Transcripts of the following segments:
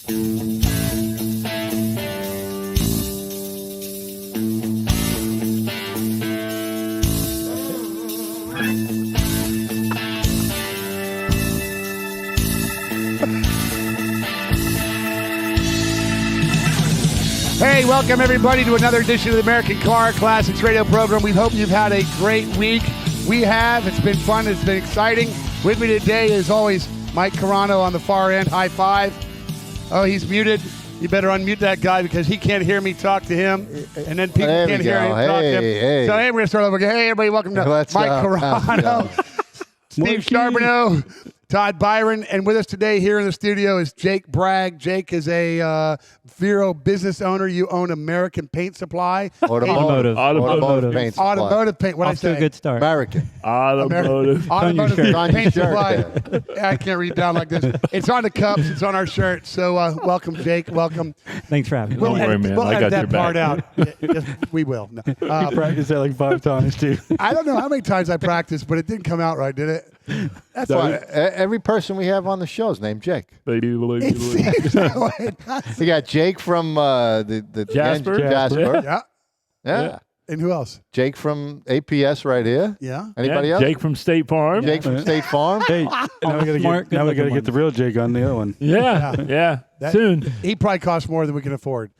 Hey, welcome everybody to another edition of the American Car Classics radio program. We hope you've had a great week. We have. It's been fun. It's been exciting. With me today, as always, Mike Carano on the far end. High five. Oh, he's muted. You better unmute that guy because he can't hear me talk to him, and then people can't hear him talk to him. Hey. So, hey, we're going to start over again. Hey, everybody, welcome to Mike Carano, Steve Charbonneau, Todd Biron, and with us today here in the studio is Jake Bragg. Jake is a Vero business owner. You own American Paint Supply. Automotive paint supply. Automotive paint. What I Off to say? a good start. American. Automotive On Paint your Supply. shirt. I can't read down like this. It's on the cups. It's on our shirt. So welcome, Jake. Welcome. Thanks for having me. We'll Don't worry, man. We'll I edit got your that part back. out. Yes, we will. No. You practiced that like 5 times, too. I don't know how many times I practiced, but it didn't come out right, did it? That's Well, why. every person we have on the show is named Jake. It seems that way. It does. We got Jake from the Jasper. Jasper. Yeah. And who else? Jake from APS right here. Yeah. Anybody else? Jake from State Farm. Jake from State Farm. Hey, now we gotta get the real Jake on the other one. Yeah. That- Soon. He probably costs more than we can afford.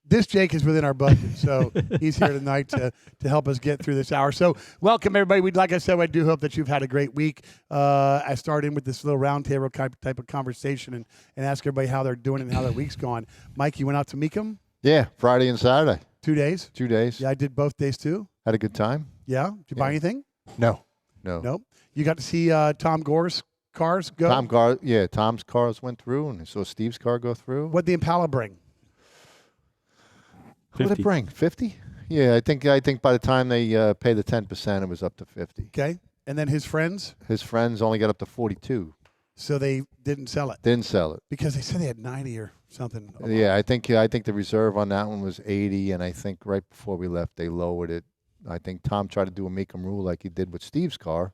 This Jake is within our budget, so he's here tonight to help us get through this hour. So welcome, everybody. Like I said, I do hope that you've had a great week. I started in with this little roundtable type of conversation and ask everybody how they're doing and how their week's gone. Mike, you went out to Mecum? Yeah, Friday and Saturday. 2 days? 2 days. Yeah, I did both days too. Had a good time. Yeah? Did you buy anything? No. Nope. You got to see Tom Gore's cars go? Tom's cars went through, and I saw Steve's car go through. What'd the Impala bring? What did it bring? 50? Yeah, I think by the time they paid the 10%, it was up to 50. Okay. And then his friends? His friends only got up to 42. So they didn't sell it? Didn't sell it. Because they said they had 90 or something. Yeah, I think the reserve on that one was 80, and I think right before we left they lowered it. I think Tom tried to do a Mecum rule like he did with Steve's car,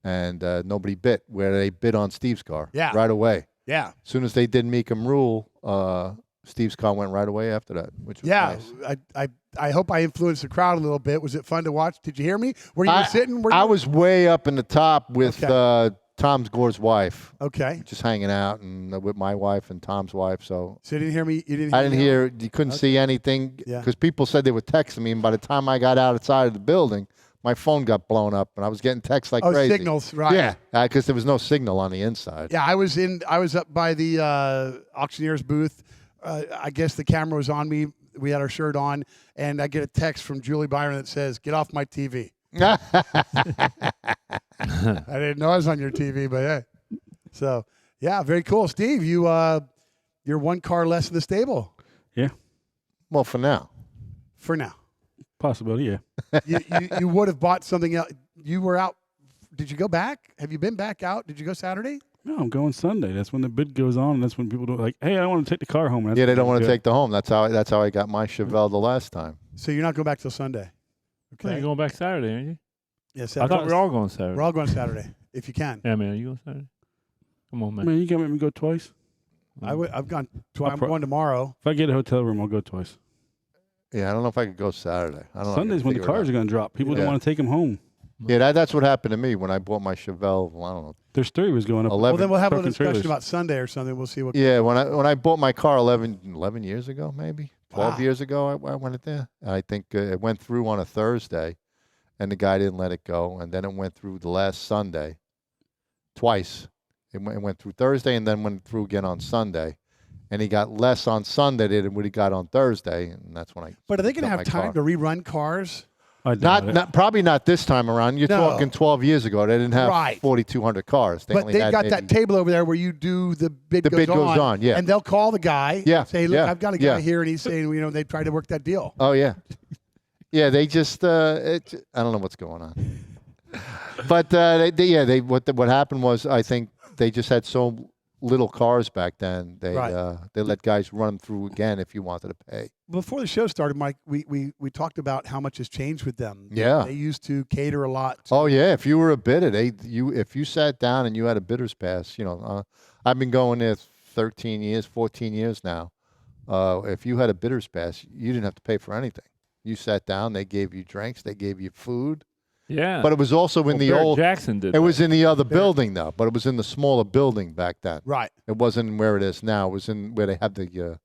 and nobody bid. Where they bid on Steve's car, Yeah. right away. Yeah. As soon as they did Mecum rule, Steve's car went right away after that, which was nice. I hope I influenced the crowd a little bit. Was it fun to watch? Did you hear me? Were you sitting? I was way up in the top with Tom Gore's wife. Okay. Just hanging out and with my wife and Tom's wife. So you didn't hear me? You didn't. I didn't hear. You couldn't see anything because people said they were texting me, and by the time I got outside of the building, my phone got blown up, and I was getting texts like crazy. Signals, right? Yeah, because there was no signal on the inside. Yeah, I was up by the auctioneer's booth. I guess the camera was on me. We had our shirt on, and I get a text from Julie Byron that says, "Get off my TV." I didn't know I was on your TV, but hey. So, yeah, very cool. Steve, you're one car less in the stable. Yeah. Well, for now. For now. Possibility, yeah. You would have bought something else. You were out. Did you go back? Have you been back out? Did you go Saturday? No, I'm going Sunday. That's when the bid goes on, and that's when people do like, hey, I want to take the car home. Yeah, they don't want to take the home. That's how I got my Chevelle the last time. So you're not going back till Sunday? Okay. You're going back Saturday, aren't you? Yes. I thought we were all going Saturday. We're all going Saturday, if you can. Yeah, man. Are you going Saturday? Come on, man. Man, you can't make me go twice. I've gone. I'm going tomorrow. If I get a hotel room, I'll go twice. Yeah, I don't know if I could go Saturday. I don't know. Sunday's when the cars are going to drop. People don't want to take them home. Yeah, that's what happened to me when I bought my Chevelle. Well, I don't know. Their story was going up. 11. Well, then we'll have a discussion trailers. about Sunday or something. We'll see what. Yeah, when I bought my car 11 years ago, maybe 12 years ago, I went it there. I think it went through on a Thursday, and the guy didn't let it go, and then it went through the last Sunday, twice. It went through Thursday and then went through again on Sunday, and he got less on Sunday than what he got on Thursday, and that's when I. But are they going to got have my time car. to rerun cars? Probably not this time around. You're talking 12 years ago. They didn't have 4,200 cars. But they've got that table over there where you do the bid goes on, yeah. And they'll call the guy. Yeah. Say, look, I've got a guy here, and he's saying, they tried to work that deal. Oh yeah, yeah. They just I don't know what's going on. But what happened was I think they just had so little cars back then. They let guys run them through again if you wanted to pay. Before the show started, Mike, we talked about how much has changed with them. Yeah. They used to cater a lot. Oh yeah, if you were a bidder, if you sat down and you had a bidder's pass, I've been going there 13 years, 14 years now. If you had a bidder's pass, you didn't have to pay for anything. You sat down, they gave you drinks, they gave you food. Yeah. But it was also in the Barrett old. Jackson did. It was in the other building though, but it was in the smaller building back then. Right. It wasn't where it is now. It was in where they have the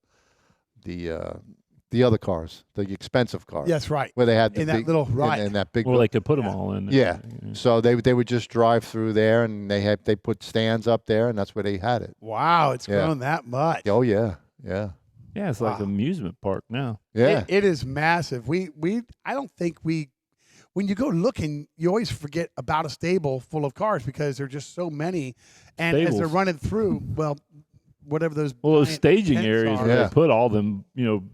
other cars, the expensive cars. Yes, right. Where they had the In that big, little- right. in that big. Well, they could put them all in. Yeah. There. So they would just drive through there, and they put stands up there, and that's where they had it. Wow, it's Yeah. grown that much. Oh yeah, yeah, Yeah, it's like an amusement park now. yeah. It is massive. I don't think when you go looking, you always forget about a stable full of cars because there are just so many. And as they're Stables. running through, well, whatever those Well, those giant staging tents areas are. where Yeah. they put all them,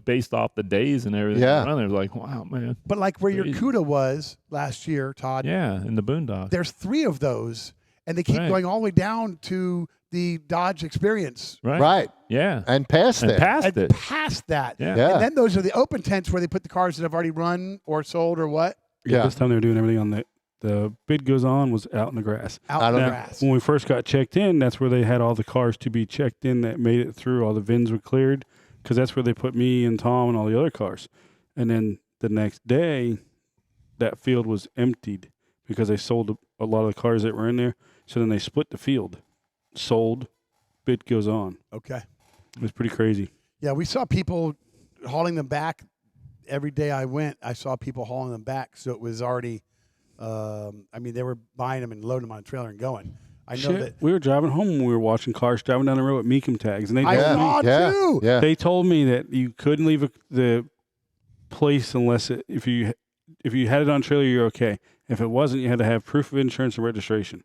based off the days and everything. Yeah. Around there, like, wow, man. But like where your Crazy. CUDA was last year, Todd, Yeah, in the boondocks. there's 3 of those, and they keep Right. going all the way down to the Dodge Experience. Right. Yeah. And past And it. past And it. past that. Yeah. Yeah. And then those are the open tents where they put the cars that have already run or sold or what? Yeah. This time they were doing everything on the bid goes on was out in the grass. Out I in the don't- grass. When we first got checked in, that's where they had all the cars to be checked in that made it through. All the VINs were cleared because that's where they put me and Tom and all the other cars. And then the next day, that field was emptied because they sold a lot of the cars that were in there. So then they split the field, sold, bid goes on. Okay. It was pretty crazy. Yeah, we saw people hauling them back. Every day I went, I saw people hauling them back. So it was already, they were buying them and loading them on a trailer and going. I know that. We were driving home when we were watching cars driving down the road with Mecum tags. And they I told me, saw yeah. too. Yeah. they told me that you couldn't leave the place unless if you had it on trailer, you're okay. If it wasn't, you had to have proof of insurance and registration.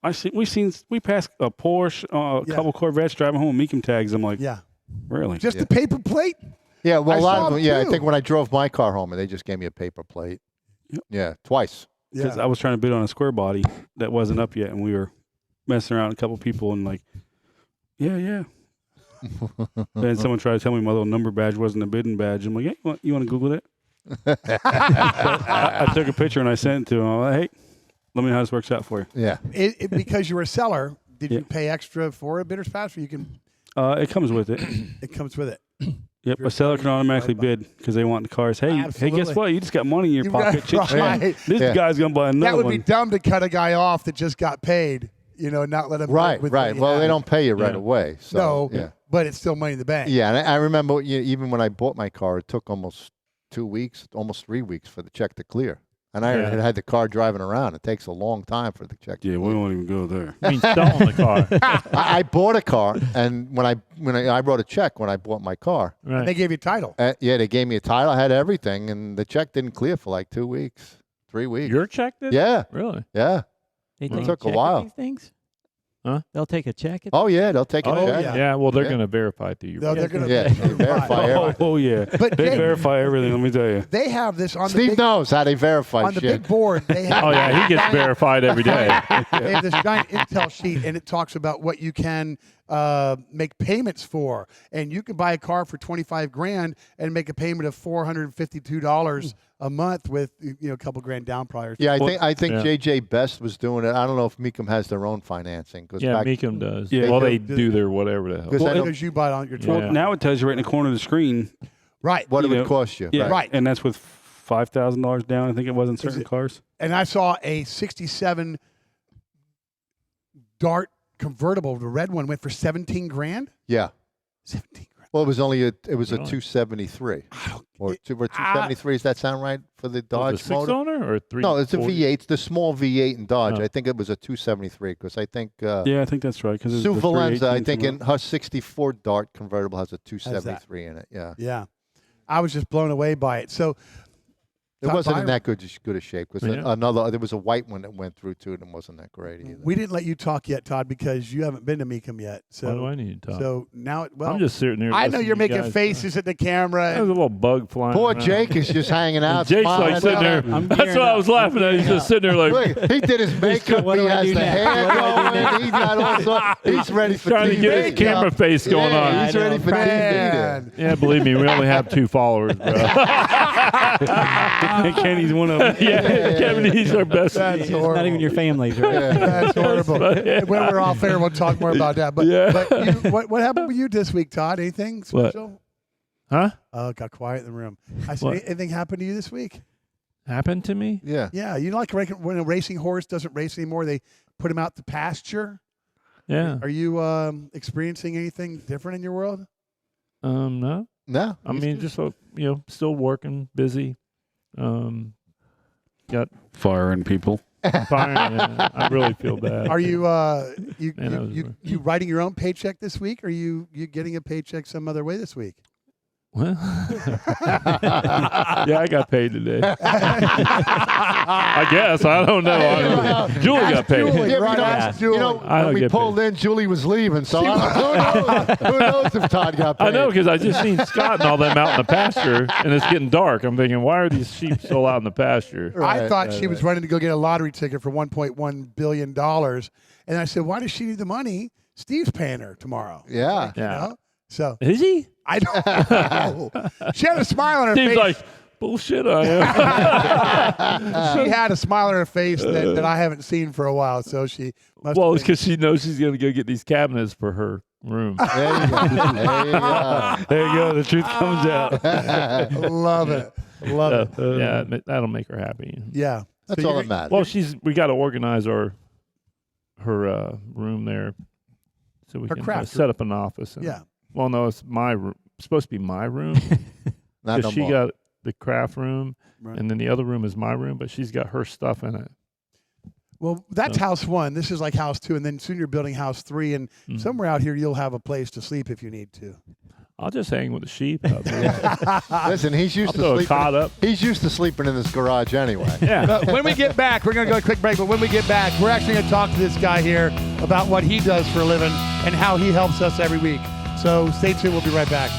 We passed a Porsche, a Yeah. couple Corvettes driving home with Mecum tags. I'm like, Yeah. really? Just the paper plate? Yeah, well, I a lot saw of them. them, Yeah, I too. think when I drove my car home, they just gave me a paper plate. Yep. Yeah, twice. Because Yeah. I was trying to bid on a square body that wasn't up yet, and we were messing around with a couple people and like, yeah. Then someone tried to tell me my little number badge wasn't a bidding badge. I'm like, hey, you want to Google it? So I took a picture and I sent it to him. I'm like, hey, let me know how this works out for you. Yeah. Because you were a seller, did you Yeah. pay extra for a bidder's pass, or you can? It comes with it. It comes with it. Yep, You're a seller can automatically right, bid because they want the cars. Hey, Absolutely. guess what? You just got money in your You- pocket. Chit-chat. right. This Yeah. guy's gonna buy another That would one. be dumb to cut a guy off that just got paid. Not let him. Right, with right. what he Well, had. they don't pay you right Yeah. away. So, No, Yeah. but it's still money in the bank. Yeah, and I remember even when I bought my car, it took almost 2 weeks, almost 3 weeks for the check to clear. And I Yeah. had the car driving around. It takes a long time for the check to Yeah, clear. we won't even go there. I mean, selling the car. I bought a car, and when I wrote a check when I bought my car. And they Right. gave you a title. Yeah, they gave me a title. I had everything, and the check didn't clear for like 2 weeks, 3 weeks. Your check did? Yeah, Really? yeah. They Well, take it took a check at while. These things? Huh? They'll take a check at Oh yeah, they'll take a Oh, check. yeah. Yeah, well, they're Yeah. going to verify through your No, they're going to Yeah, they verify everything. Oh yeah, But they Jake, verify everything. Let me tell you. they have this on the Steve big, knows how they verify on the shit. big board. They have Oh, yeah, he gets verified every day. They have this giant Intel sheet, and it talks about what you can make payments for. And you can buy a car for $25,000 and make a payment of $452 a month with a couple grand down probably. Yeah, I think Yeah. JJ Best was doing it. I don't know if Mecum has their own financing. Cause Yeah, back, Mecum does. Yeah. Well, they They do their whatever the hell. Because I know- Because you bought it on your Yeah. truck. Well, now it tells you right in the corner of the screen. Right. what it you would know, cost you. Yeah, Right. And that's with $5,000 down. I think it was in certain it? cars. And I saw a 67 Dart convertible. The red one went for $17,000. Yeah. 17 grand. Well, it was only a Really? 273 or it- 273. Does that sound right for the Was it Dodge a six motor? owner or three? No, it's a V8, the small V8 in Dodge. Oh. I think it was a 273 because I think Yeah, I think that's right. Because Sue Valenza, I think in her 64 Dart convertible has a 273 in it. Yeah. Yeah. I was just blown away by it. So It Todd wasn't Biron. in that good a shape because Yeah. there was a white one that went through too and wasn't that great either. we didn't let you talk yet, Todd, because you haven't been to Mecum yet. So Why do I need to talk? So now, well, I'm just sitting there. I know listening you're to you making guys. faces at the camera. There's a And little bug flying. Poor around. Jake is just hanging out. And Jake's smiling like at sitting us. there. I'm That's gearing what I up. was laughing at. He's just sitting there like Look, he did his makeup. What He do I has do the next? hair What do I do going. He's got all sorts. He's ready for trying TV. to get his camera face going Yeah, on. he's I know. ready for TV. there. Man. Yeah, believe me, we only have 2 followers, bro. Kenny's one of them. Yeah, Kevin, he's our best. That's It's horrible. not even your family. Right? That's horrible. Yeah. When we're off air, we'll talk more about that. But, Yeah. but what happened with you this week, Todd? Anything What? special? Huh? Oh, it got quiet in the room. I said, What? anything happened to you this week? Happened to me? Yeah. Yeah, you know, like when a racing horse doesn't race anymore, they put him out to pasture. Yeah. Are you experiencing anything different in your world? No. No. I mean, just still working, busy. Got Firing people. fire. Yeah, I really feel bad. Are you Man, you writing your own paycheck this week? Or are you getting a paycheck some other way this week? Well, yeah, I got paid today. I guess. I don't know. Julie got paid. Julie. Yeah, Right, but ask Julie. I don't when we get pulled in, Julie was leaving. So who knows if Todd got paid? I know, because I just seen Scott and all them out in the pasture, and it's getting dark. I'm thinking, why are these sheep still out in the pasture? I thought she was running to go get a lottery ticket for $1.1 billion. And I said, why does she need the money? Steve's paying her tomorw. Yeah. You know? So Is he? I don't know. She had a smile on her Steve's face. like, bullshit, I am. She had a smile on her face that I haven't seen for a while. So she must Well, have it's because she knows she's going to go get these cabinets for her room. There you go. There you go. There you go. The truth comes out. been- love it. Love it. Yeah, that'll make her happy. Yeah. That's So all you're- that matters. Well, we got to organize her room there so we Her can craft set up an office. And, Yeah. Well, no, it's my room. It's supposed to be my room Not because no she more. got the craft room, Right. and then the other room is my room, but she's got her stuff in it. Well, that's house one. This is like house two. And then soon you're building house three. And somewhere out here, you'll have a place to sleep if you need to. I'll just hang with the sheep out there. Listen, he's used I'll to throw a sleeping. cot up. He's used to sleeping in this garage anyway. Yeah. But when we get back, we're going to go a quick break. But when we get back, we're actually going to talk to this guy here about what he does for a living and how he helps us every week. So stay tuned. We'll be right back.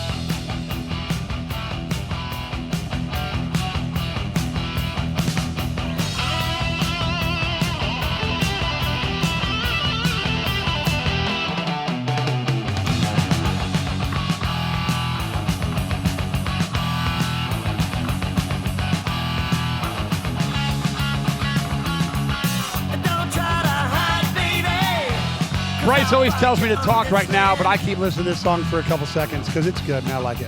Bryce always tells me to talk right now, but I keep listening to this song for a couple seconds because it's good and I like it.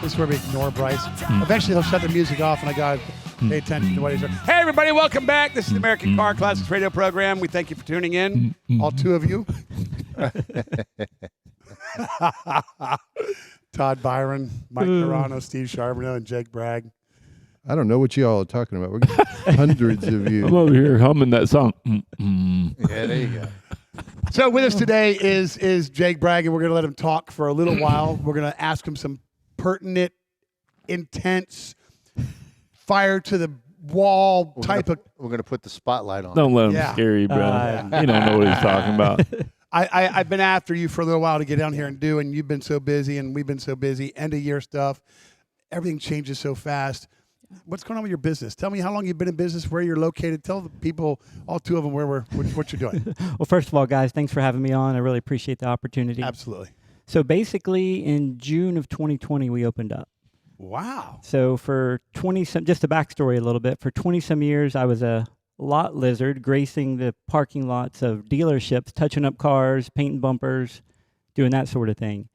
This is where we ignore Bryce. Eventually he'll shut the music off and I got to pay attention to what he's doing. Hey, everybody, welcome back. This is the American Car Classics radio program. We thank you for tuning in, all two of you. Todd Biron, Mike Carano, Steve Charbonneau, and Jake Bragg. I don't know what you all are talking about. We're getting hundreds of I'm you. over here humming that song. Yeah, there you go. So with us today is Jake Bragg, and we're going to let him talk for a little while. We're going to ask him some pertinent, intense, fire to the wall type of. We're gonna put the spotlight on. Don't let him Yeah. scare you, bro. You don't know what he's talking about. I've been after you for a little while to get down here and do, and you've been so busy, and we've been so busy. End of year stuff, everything changes so fast. What's going on with your business? Tell me how long you've been in business, where you're located. Tell the people, all two of them, what you're doing. Well, first of all, guys, thanks for having me on. I really appreciate the opportunity. Absolutely. So basically, in June of 2020, we opened up. Wow. So for 20-some, just a backstory a little bit, for 20-some years, I was a lot lizard, gracing the parking lots of dealerships, touching up cars, painting bumpers, doing that sort of thing.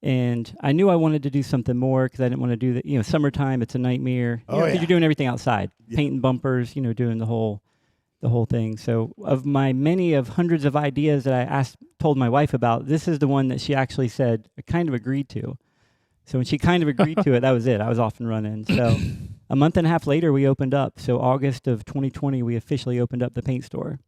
And I knew I wanted to do something more because I didn't want to do that. Summertime, it's a nightmare. Because you're doing everything outside, painting bumpers, doing the whole thing. So of my many of hundreds of ideas that I told my wife about, this is the one that she actually said, I kind of agreed to. So when she kind of agreed to it, that was it. I was off and running. So a month and a half later, we opened up. So August of 2020, we officially opened up the paint store.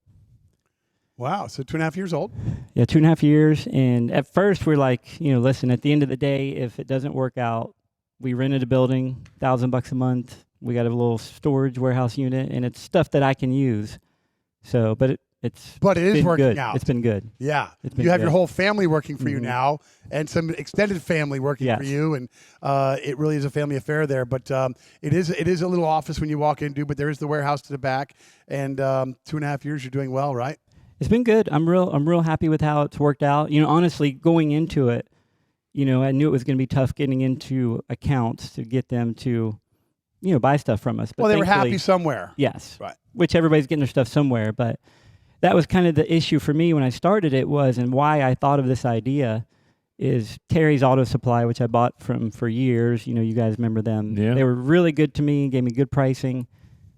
Wow. So 2.5 years old. Yeah, 2.5 years. And at first, we're like, listen, at the end of the day, if it doesn't work out, we rented a building, $1,000 a month. We got a little storage warehouse unit, and it's stuff that I can use. So, but it is working good. out. It's been good. Yeah. It's been You have good. your whole family working for you Mhm. now and some extended family working for Yes. you. And it really is a family affair there. But it is a little office when you walk into, but there is the warehouse to the back. And 2.5 years, you're doing well, right? It's been good. I'm real happy with how it's worked out. Honestly, going into it, I knew it was going to be tough getting into accounts to get them to buy stuff from us. But Well, they were happy thankfully- somewhere. Yes. Right. Which everybody's getting their stuff somewhere. But that was kind of the issue for me when I started it was, and why I thought of this idea is Terry's Auto Supply, which I bought from for years. You guys remember them. Yeah. They were really good to me, gave me good pricing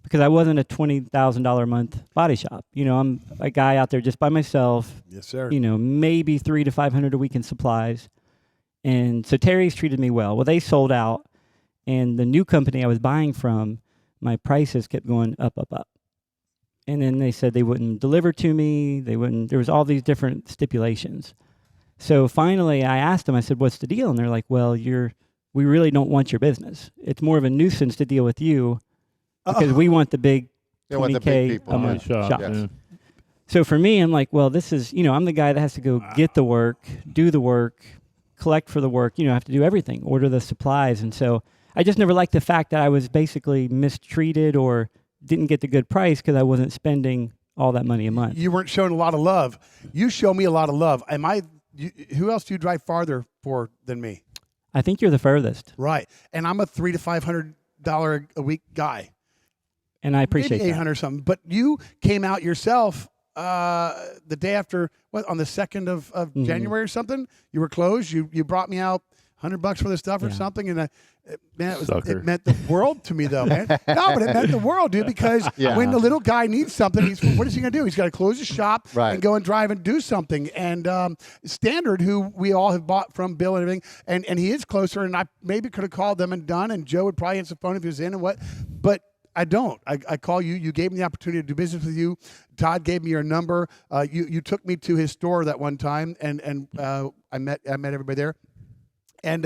because I wasn't a $20,000 a month body shop. I'm a guy out there just by myself, Yes, sir. maybe $300 to $500 a week in supplies. And so Terry's treated me well. Well, they sold out, and the new company I was buying from, my prices kept going up, up, up. And then they said they wouldn't deliver to me. There was all these different stipulations. So finally I asked them, I said, what's the deal? And they're like, well, we really don't want your business. It's more of a nuisance to deal with you because we want the big They want the big 20K people, a right. month Shop, shops. Yes. So for me, I'm like, well, this is, I'm the guy that has to go get the work, do the work, collect for the work, I have to do everything, order the supplies. And so I just never liked the fact that I was basically mistreated or didn't get the good price because I wasn't spending all that money a month. You weren't showing a lot of love. You show me a lot of love. Who else do you drive farther for than me? I think you're the furthest, Right. And I'm a $300 to $500 a week guy. and I appreciate Maybe that. 800 something. But you came out yourself the day after, on the 2nd of Mm-hmm. January or something. You were closed. You brought me out $100 for the stuff or Yeah. something, and man, Sucker. it meant the world to me, though, man. No, but it meant the world, dude. Because Yeah. when the little guy needs something, what is he gonna do? He's got to close his shop Right. and go and drive and do something. And Standard, who we all have bought from Bill and everything, and he is closer. And I maybe could have called them and done. And Joe would probably answer the phone if he was in and what, but. I don't. I call you. You gave me the opportunity to do business with you. Todd gave me your number. You took me to his store that one time, and I met everybody there, and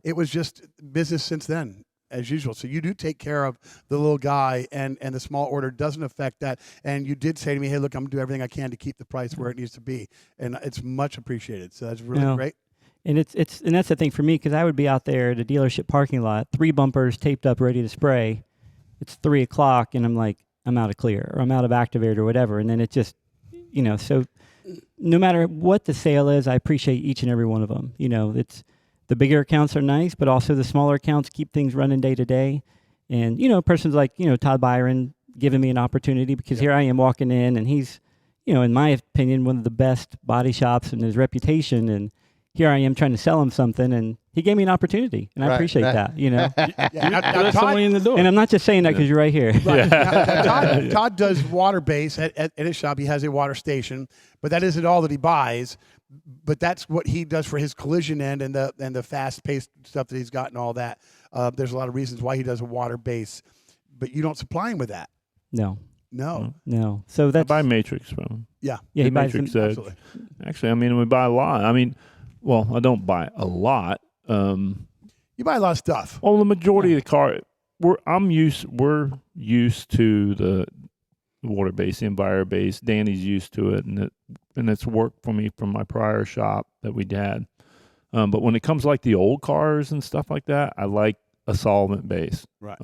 it was just business since then, as usual. So you do take care of the little guy, and the small order doesn't affect that. And you did say to me, "Hey, look, I'm gonna do everything I can to keep the price where it needs to be," and it's much appreciated. So that's really No. great. And and that's the thing for me because I would be out there at a dealership parking lot, 3 bumpers taped up, ready to spray. It's 3:00, and I'm like, I'm out of clear, or I'm out of Activate, or whatever. And then it just, so no matter what the sale is, I appreciate each and every one of them. It's the bigger accounts are nice, but also the smaller accounts keep things running day to day. And, persons like, Todd Biron giving me an opportunity because here I am walking in, and he's, in my opinion, one of the best body shops in his reputation. And here I am trying to sell him something, and he gave me an opportunity, and I Right, appreciate right. that, Yeah, now, That's Todd, only in the door. And I'm not just saying that because you're right here. Right. Now, Todd does water base at his shop. He has a water station, but that isn't all that he buys. But that's what he does for his collision end and the fast paced stuff that he's got and all that. There's a lot of reasons why he does a water base, but you don't supply him with that. No. No. So I that's buy Matrix from him. Yeah. yeah. He buys Matrix them, Edge. Absolutely. Actually, we buy a lot. I don't buy a lot. You buy a lot of stuff. Well, the majority of the car, we're used to the water base, the Enviro base. Danny's used to it, and it's worked for me from my prior shop that we had. But when it comes like the old cars and stuff like that, I like a solvent base. Right.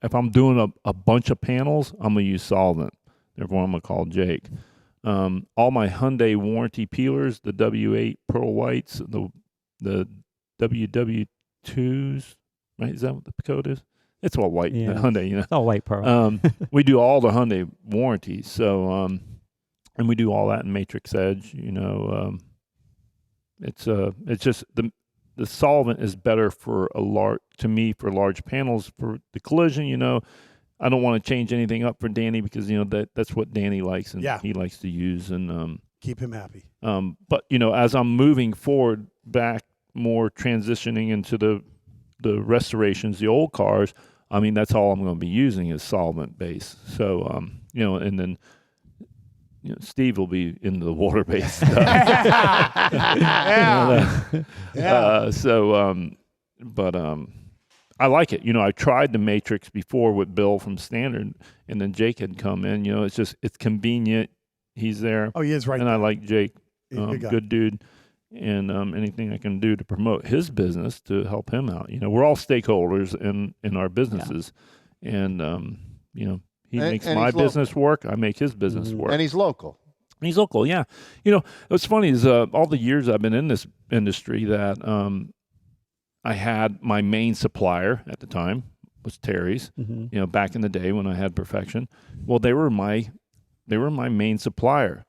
If I'm doing a bunch of panels, I'm gonna use solvent. Therefore, I'm gonna call Jake. All my Hyundai warranty peelers, the W8 Pearl Whites, the WW2s, right? Is that what the code is? It's all white. Yeah. Hyundai, it's all white pearl. We do all the Hyundai warranties. So, and we do all that in Matrix Edge. It's just the solvent is better for for large panels for the collision. I don't want to change anything up for Danny because that's what Danny likes and he likes to use and Keep him happy. But as I'm moving forward back more transitioning into the restorations, the old cars, that's all I'm going to be using is solvent base. So and then Steve will be into the water based stuff. But I like it. I tried the Matrix before with Bill from Standard, and then Jake had come in. It's convenient. He's there. Oh, he is right. And I like Jake. He's a good guy. Good dude. And anything I can do to promote his business to help him out. We're all stakeholders in our businesses. And, he makes and my he's business work. I make his business work. And he's local. He's local, yeah. What's funny is all the years I've been in this industry that I had my main supplier at the time, was Terry's. Mhm. You know, back in the day when I had Perfection. Well, they were my main supplier.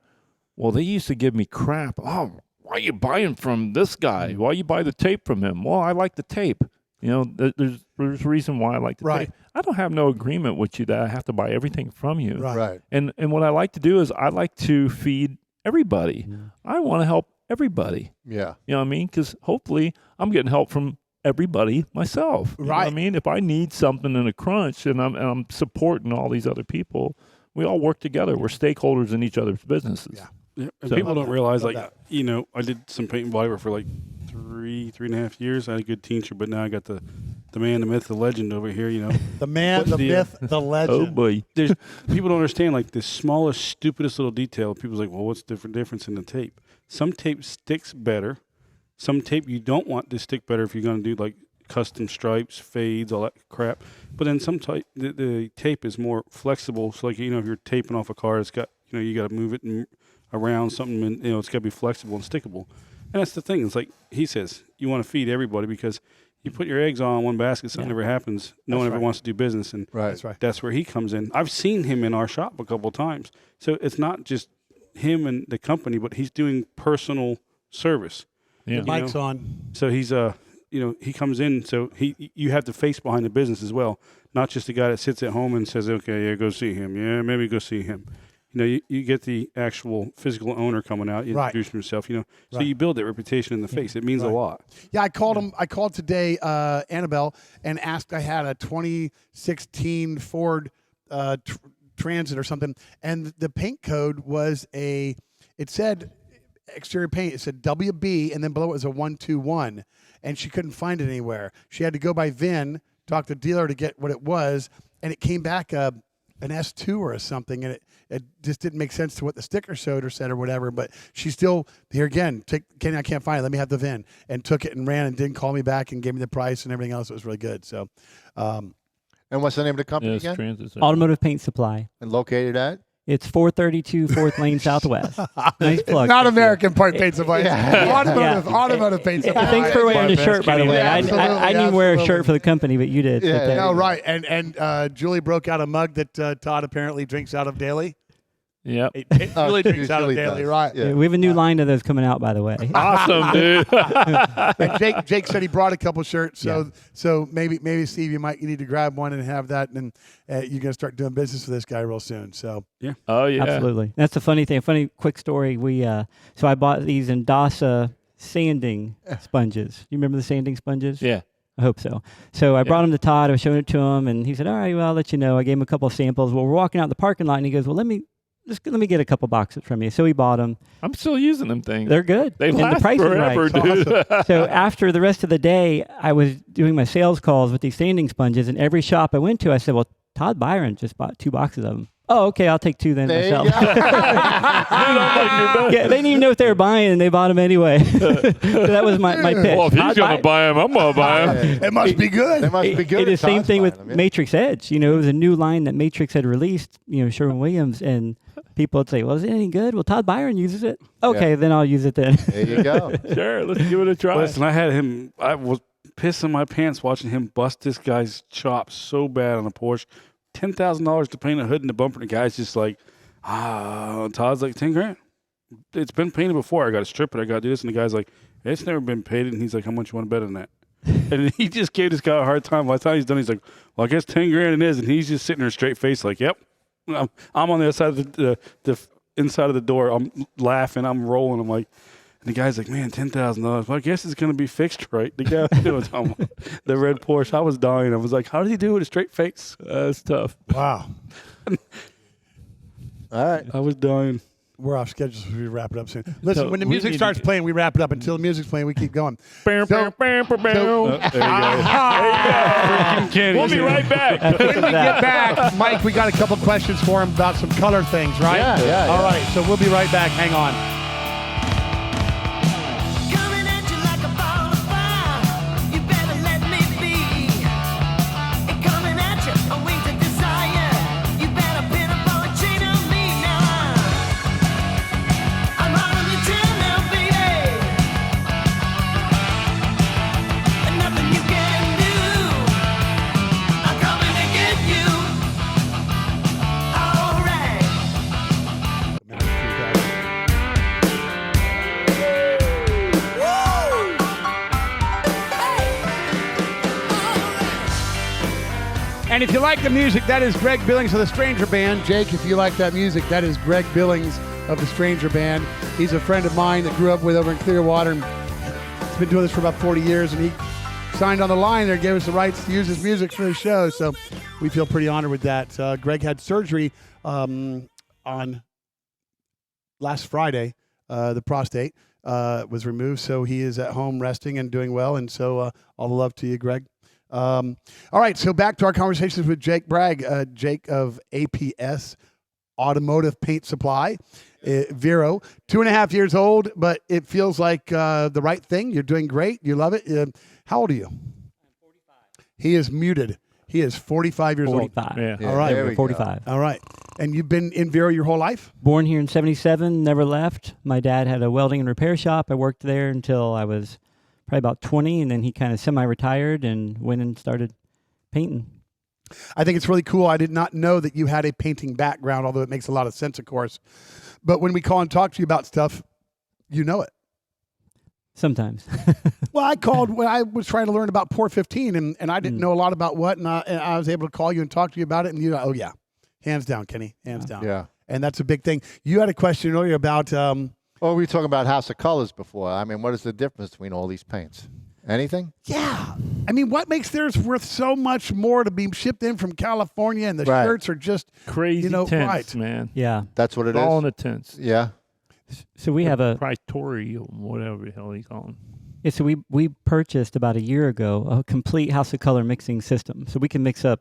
Well, they used to give me crap. Oh, why are you buying from this guy? Why you buy the tape from him? Well, I like the tape. You know, there's a reason why I like the Right. tape. I don't have no agreement with you that I have to buy everything from you. Right. And what I like to do is I like to feed everybody. I want to help everybody. Yeah. You know what I mean? Because hopefully I'm getting help from everybody myself. You know what I Right. mean? If I need something in a crunch and I'm supporting all these other people, we all work together. We're stakeholders in each other's businesses. Yeah. Yeah, and So- people don't realize, Love like, that. you know, I did some paint and body work for like three and a half years. I had a good teacher, but now I got the man, the myth, the legend over here, you know. The man, But the the, myth, the legend. Oh boy. There's people don't understand, like, the smallest, stupidest little detail. People's like, well, what's the difference in the tape? Some tape sticks better. Some tape you don't want to stick better if you're going to do, like, custom stripes, fades, all that crap. But then some type, the tape is more flexible. So, like, you know, if you're taping off a car, it's got, you know, you got to move it around something, and, you know, it's got to be flexible and stickable. And that's the thing. It's like he says, you want to feed everybody, because you put your eggs all in one basket, something never happens. No one ever wants to do business, and Right. That's right. that's where he comes in. I've seen him in our shop a couple of times. So it's not just him and the company, but he's doing personal service. Yeah. Mike's on. So he's you know, he comes in, so you have the face behind the business as well, not just the guy that sits at home and says, okay, yeah, go see him. Yeah, maybe go see him. You know, you get the actual physical owner coming out, you Right. introduce himself, you know. So Right. you build that reputation in the face. It means a lot. Yeah, I called him. I called today, Annabelle, and asked. I had a 2016 Ford Transit or something, and the paint code was it said exterior paint. It said WB, and then below it was a 121, and she couldn't find it anywhere. She had to go by VIN, talk to the dealer to get what it was, and it came back an S2 or something, and it just didn't make sense to what the sticker showed or said or whatever. But she still, here again, Kenny, I can't find it. Let me have the VIN, and took it and ran and didn't call me back and gave me the price and everything else. It was really good. So, And what's the name of the company Yeah, it's again? transit. Automotive Paint Supply. And located at? It's 432 4th Lane Southwest. Nice plug. not American Part Paint Supply. Automotive, Yeah. Automotive Paint Supply. Thanks for wearing the shirt, by the way. Yeah, I absolutely, didn't wear a absolutely. shirt for the company, but you did. Yeah, But, No, right. And Julie broke out a mug that Todd apparently drinks out of daily. Yep. Julie drinks out of Julie daily, does. right. Yeah. We have a new line of those coming out, by the way. Awesome, dude. And Jake said he brought a couple shirts, so maybe Steve, you need to grab one and have that, and you're gonna start doing business with this guy real soon. So Oh yeah. Absolutely. That's the funny thing. Funny quick story. So I bought these Indasa sanding sponges. You remember the sanding sponges? Yeah. I hope so. So I brought them to Todd. I was showing it to him, and he said, "All right, well, I'll let you know." I gave him a couple of samples. Well, we're walking out the parking lot, and he goes, "Well, let me get a couple boxes from you." So he bought them. I'm still using them things. They're good. They and last the price forever, is right. dude. So after the rest of the day, I was doing my sales calls with these sanding sponges, and every shop I went to, I said, "Well, Todd Biron just bought 2 boxes of them." "Oh, okay, I'll take 2 then There you myself." go. Yeah, they didn't even know what they were buying, and they bought them anyway. So that was my pitch. Well, if he's Todd gonna buy them, I'm gonna buy them. it must be good. They must be good. It is at same Todd's thing with buying them, yeah. Matrix Edge. You know, it was a new line that Matrix had released, Sherwin-Williams, and people would say, "Well, is it any good?" "Well, Todd Biron uses it." "Okay, then I'll use it then." There you go. Sure, let's give it a try. Listen, I was pissing my pants watching him bust this guy's chops so bad on a Porsche. $10,000 to paint a hood and the bumper, and the guy's just like, Todd's like, 10 grand. It's been painted before. I got to strip it. I got to do this. And the guy's like, it's never been painted. And he's like, how much you want to bet on that? And he just gave this guy a hard time. By the time he's done, he's like, well, I guess 10 grand it is. And he's just sitting there straight face like, yep. I'm on the other side of the inside of the door. I'm laughing. I'm rolling. I'm like, and the guy's like, man, $10,000. Well, I guess it's going to be fixed right. The guy was doing the red Porsche. I was dying. I was like, how did he do it with a straight face? That's tough. Wow, All right. I was dying. we're off schedule, so we wrap it up soon. Listen, So when the we music need starts to- playing, we wrap it up. Until the music's playing, we keep going. Bam, So- bam, bam, bam, bam. There you go. Freaking Kenny. We'll be right back. When we get back, Mike, we got a couple questions for him about some color things, right? Yeah. All right, so we'll be right back. Hang on. Coming at you like a ball of fire. You better let me be. And coming at you, a wings of desire. You better pin up all a chain on me now. I'm on the tail now, baby. And nothing you can do. I'm And if you like the music, that is Greg Billings of the Stranger Band. Jake, if you like that music, that is Greg Billings of the Stranger Band. He's a friend of mine that grew up with over in Clearwater. He's been doing this for about 40 years, and he signed on the line there and gave us the rights to use his music for the show. So we feel pretty honored with that. Greg had surgery on last Friday. The prostate was removed, so he is at home resting and doing well. And so all the love to you, Greg. All right, so back to our conversations with Jake Bragg, Jake of APS Automotive Paint Supply. Vero, 2.5 years old, but it feels like the right thing. You're doing great. You love it. How old are you? I'm 45. He is muted. He is 45 years 45. old. Yeah. All right. there we 45. All right. And you've been in Vero your whole life? Born here in 77, never left. My dad had a welding and repair shop. I worked there until I was probably about 20, and then he kind of semi-retired and went and started painting. I think it's really cool. I did not know that you had a painting background, although it makes a lot of sense, of course. But when we call and talk to you about stuff, you know it. Sometimes. Well, I called when I was trying to learn about Pour 15, and I didn't know a lot about what, and I was able to call you and talk to you about it, and you know, oh, yeah. Hands down, Kenny. Hands down. Yeah. And that's a big thing. You had a question earlier about... Well, we were talking about House of Colors before. I mean, what is the difference between all these paints? Anything? Yeah. I mean, what makes theirs worth so much more to be shipped in from California, and the Right. shirts are just... Crazy You know, tints, right. man. Yeah. That's what it is? All in the tints. Yeah. So we have a... Praetorium, whatever the hell you call them. Yeah, so we purchased about a year ago a complete House of Color mixing system. So we can mix up,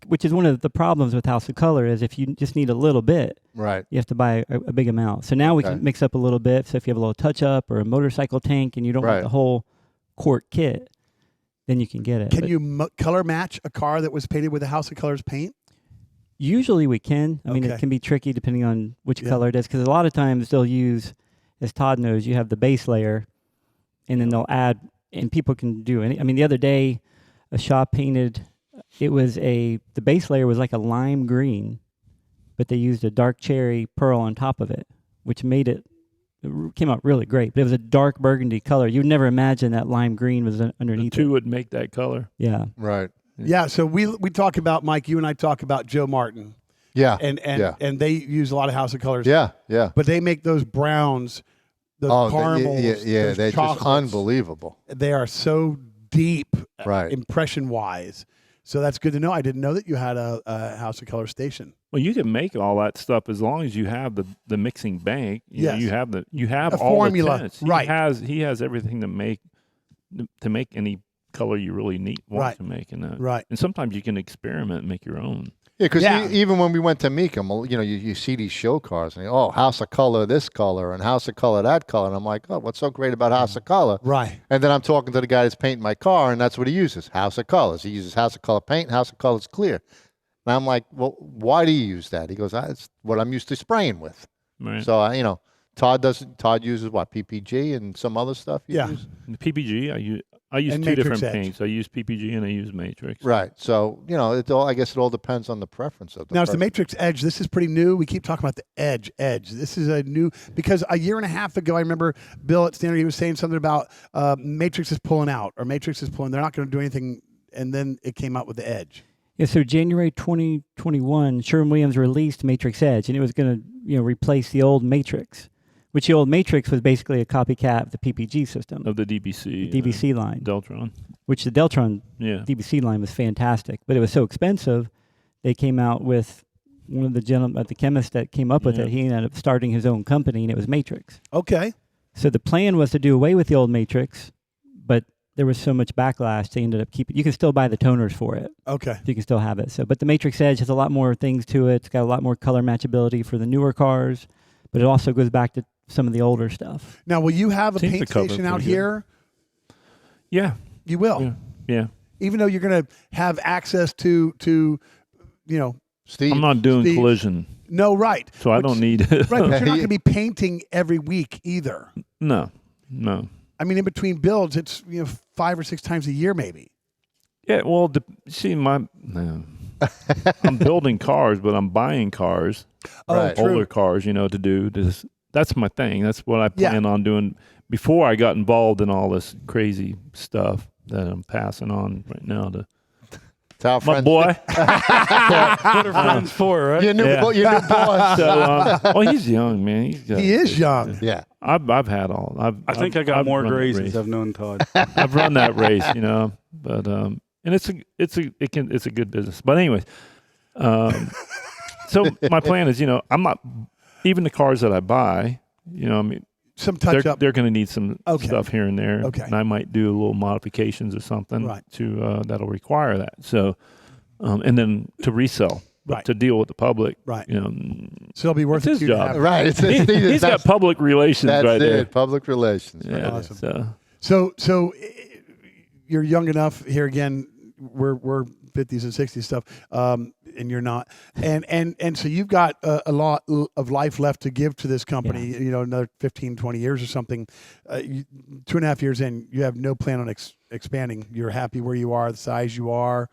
which is one of the problems with House of Color, is if you just need a little bit, Right. you have to buy a big amount. So now we Okay. can mix up a little bit. So if you have a little touch-up or a motorcycle tank and you don't Right. want the whole quart kit, then you can get it. Can But you color match a car that was painted with a House of Colors paint? usually we can. I mean, Okay. it can be tricky depending on which Yeah. color it is, because a lot of times they'll use, as Todd knows, you have the base layer, and then they'll add, and people can do any. I mean, the other day, a shop painted, the base layer was like a lime green, but they used a dark cherry pearl on top of it, which made it came out really great. But it was a dark burgundy color. You'd never imagine that lime green was The underneath two it. would make that color. Yeah. Right. Yeah, so we talk about, Mike, you and I talk about Joe Martin, Yeah. and yeah. and they use a lot of House of Colors. Yeah. Yeah. But they make those browns, those caramels, yeah. those They're chocolates. just unbelievable. They are so deep, Right. impression-wise. So that's good to know. I didn't know that you had a House of Color station. Well, you can make all that stuff as long as you have the mixing bank. You know, Yes. you have A all formula, the tints. right. He has everything to make any color you really want Right. to make, and Right. and sometimes you can experiment and make your own. Yeah, because Yeah. even when we went to Mecum, you know, you see these show cars, and House of Color this color and House of Color that color, and I'm like, oh, what's so great about House of Color? Right. And then I'm talking to the guy that's painting my car, and that's what he uses, House of Colors. He uses House of Color paint, House of Colors clear. And I'm like, well, why do you use that? He goes, it's what I'm used to spraying with. Right. So, Todd uses what, PPG and some other stuff you Yeah. use? The PPG, I use And two Matrix different Edge. paints. I use PPG and I use Matrix. Right. So, I guess it all depends on the preference of the Now, it's the person. Matrix Edge. This is pretty new. We keep talking about the Edge. This is a new, because a year and a half ago, I remember Bill at Standard, he was saying something about Matrix is pulling out, or Matrix is pulling. They're not going to do anything. And then it came out with the Edge. Yeah, so January 2021, Sherwin-Williams released Matrix Edge, and it was going to replace the old Matrix, which the old Matrix was basically a copycat of the PPG system, Of the DBC. the DBC line, Deltron. which the Deltron Yeah. DBC line was fantastic, but it was so expensive, they came out with one of the gentlemen, the chemist that came up with Yeah. it, he ended up starting his own company, and it was Matrix. Okay. So the plan was to do away with the old Matrix, but there was so much backlash, they ended up keeping. You can still buy the toners for it. Okay. You can still have it. So, but the Matrix Edge has a lot more things to it. It's got a lot more color matchability for the newer cars, but it also goes back to some of the older stuff. Now, will you have a Seems paint to cover station out pretty good. here? Yeah. You will. Yeah. Yeah. Even though you're going to have access to Steve. I'm not doing Steve. collision, no, right. so I Which- don't need it. Right, but you're not going to be painting every week either. No. I mean, in between builds, it's 5 or 6 times a year, maybe. Yeah, well, I'm building cars, but I'm buying cars, Right. Oh, true. older cars, to do this. That's my thing. That's what I Yeah. plan on doing before I got involved in all this crazy stuff that I'm passing on right now to Tell my friends. boy. What are friends for, right? Your new, Yeah. your new boss. So, well, he's young, man. He is young. Yeah. I've had all. I think I got I've more run that grays race. since I've known Todd. I've run that race, but and it's a good business. But anyways, so my plan is, I'm not even the cars that I buy, I mean, Some touch up. they're going to need some Okay. stuff here and there, Okay. and I might do a little modifications or something Right. to that'll require that. So, and then to resell, but Right. to deal with the public, Right. you know, So it'll be worth it's it his to job. have. Right. It's, he's got public relations that's right it. there. Public relations. Yeah, Awesome. so So you're young enough. Here again, we're 50s and 60s stuff, and you're not. And so you've got a lot of life left to give to this company. Another 15, 20 years or something. 2.5 years in, you have no plan on expanding. You're happy where you are, the size you are.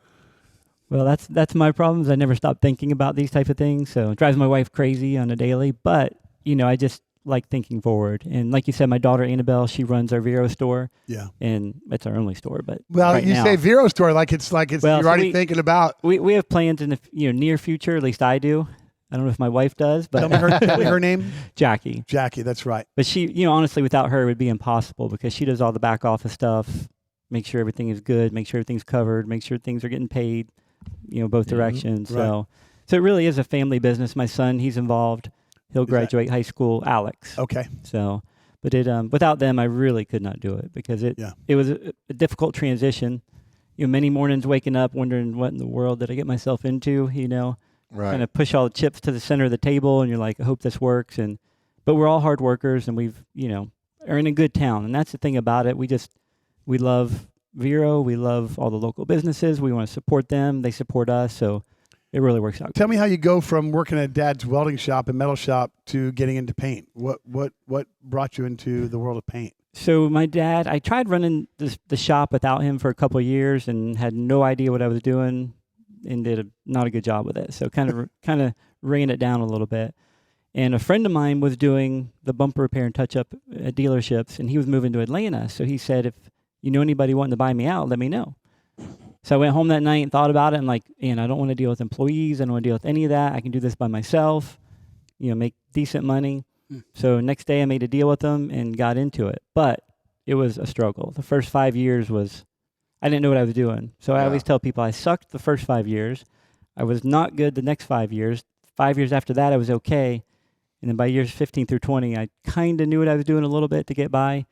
Well, that's my problems. I never stop thinking about these type of things, so it drives my wife crazy on a daily. But I just like thinking forward. And like you said, my daughter Annabelle, she runs our Vero store, Yeah. and it's our only store. But Well, right you now, say Vero store like it's Well, you're so already thinking about. we have plans in the near future. At least I do. I don't know if my wife does, but Tell me her name. Jackie. Jackie. That's right. But she, honestly, without her, it would be impossible because she does all the back office stuff, make sure everything is good, make sure everything's covered, make sure things are getting paid, both directions. Right. So it really is a family business. My son, he's involved. He'll that? graduate high school, Alex. Okay. So, but without them, I really could not do it because it was a difficult transition. Many mornings waking up wondering what in the world did I get myself into, Right. kind of push all the chips to the center of the table, and you're like, I hope this works. But we're all hard workers, and we've, are in a good town, and that's the thing about it. We love Vero, we love all the local businesses. We want to support them; they support us, so it really works out. Tell me how you go from working at Dad's welding shop and metal shop to getting into paint. What brought you into the world of paint? So my dad, I tried running the shop without him for a couple of years, and had no idea what I was doing, and did not a good job with it. So kind of ran it down a little bit. And a friend of mine was doing the bumper repair and touch up at dealerships, and he was moving to Atlanta. So he said, if you know anybody wanting to buy me out, let me know. So I went home that night and thought about it. I'm like, I don't want to deal with employees. I don't want to deal with any of that. I can do this by myself, make decent money. So next day I made a deal with them and got into it. But it was a struggle. The first 5 years I didn't know what I was doing. So I always tell people I sucked the first 5 years. I was not good the next 5 years. 5 years after that, I was okay. And then by years 15 through 20, I kind of knew what I was doing a little bit to get by.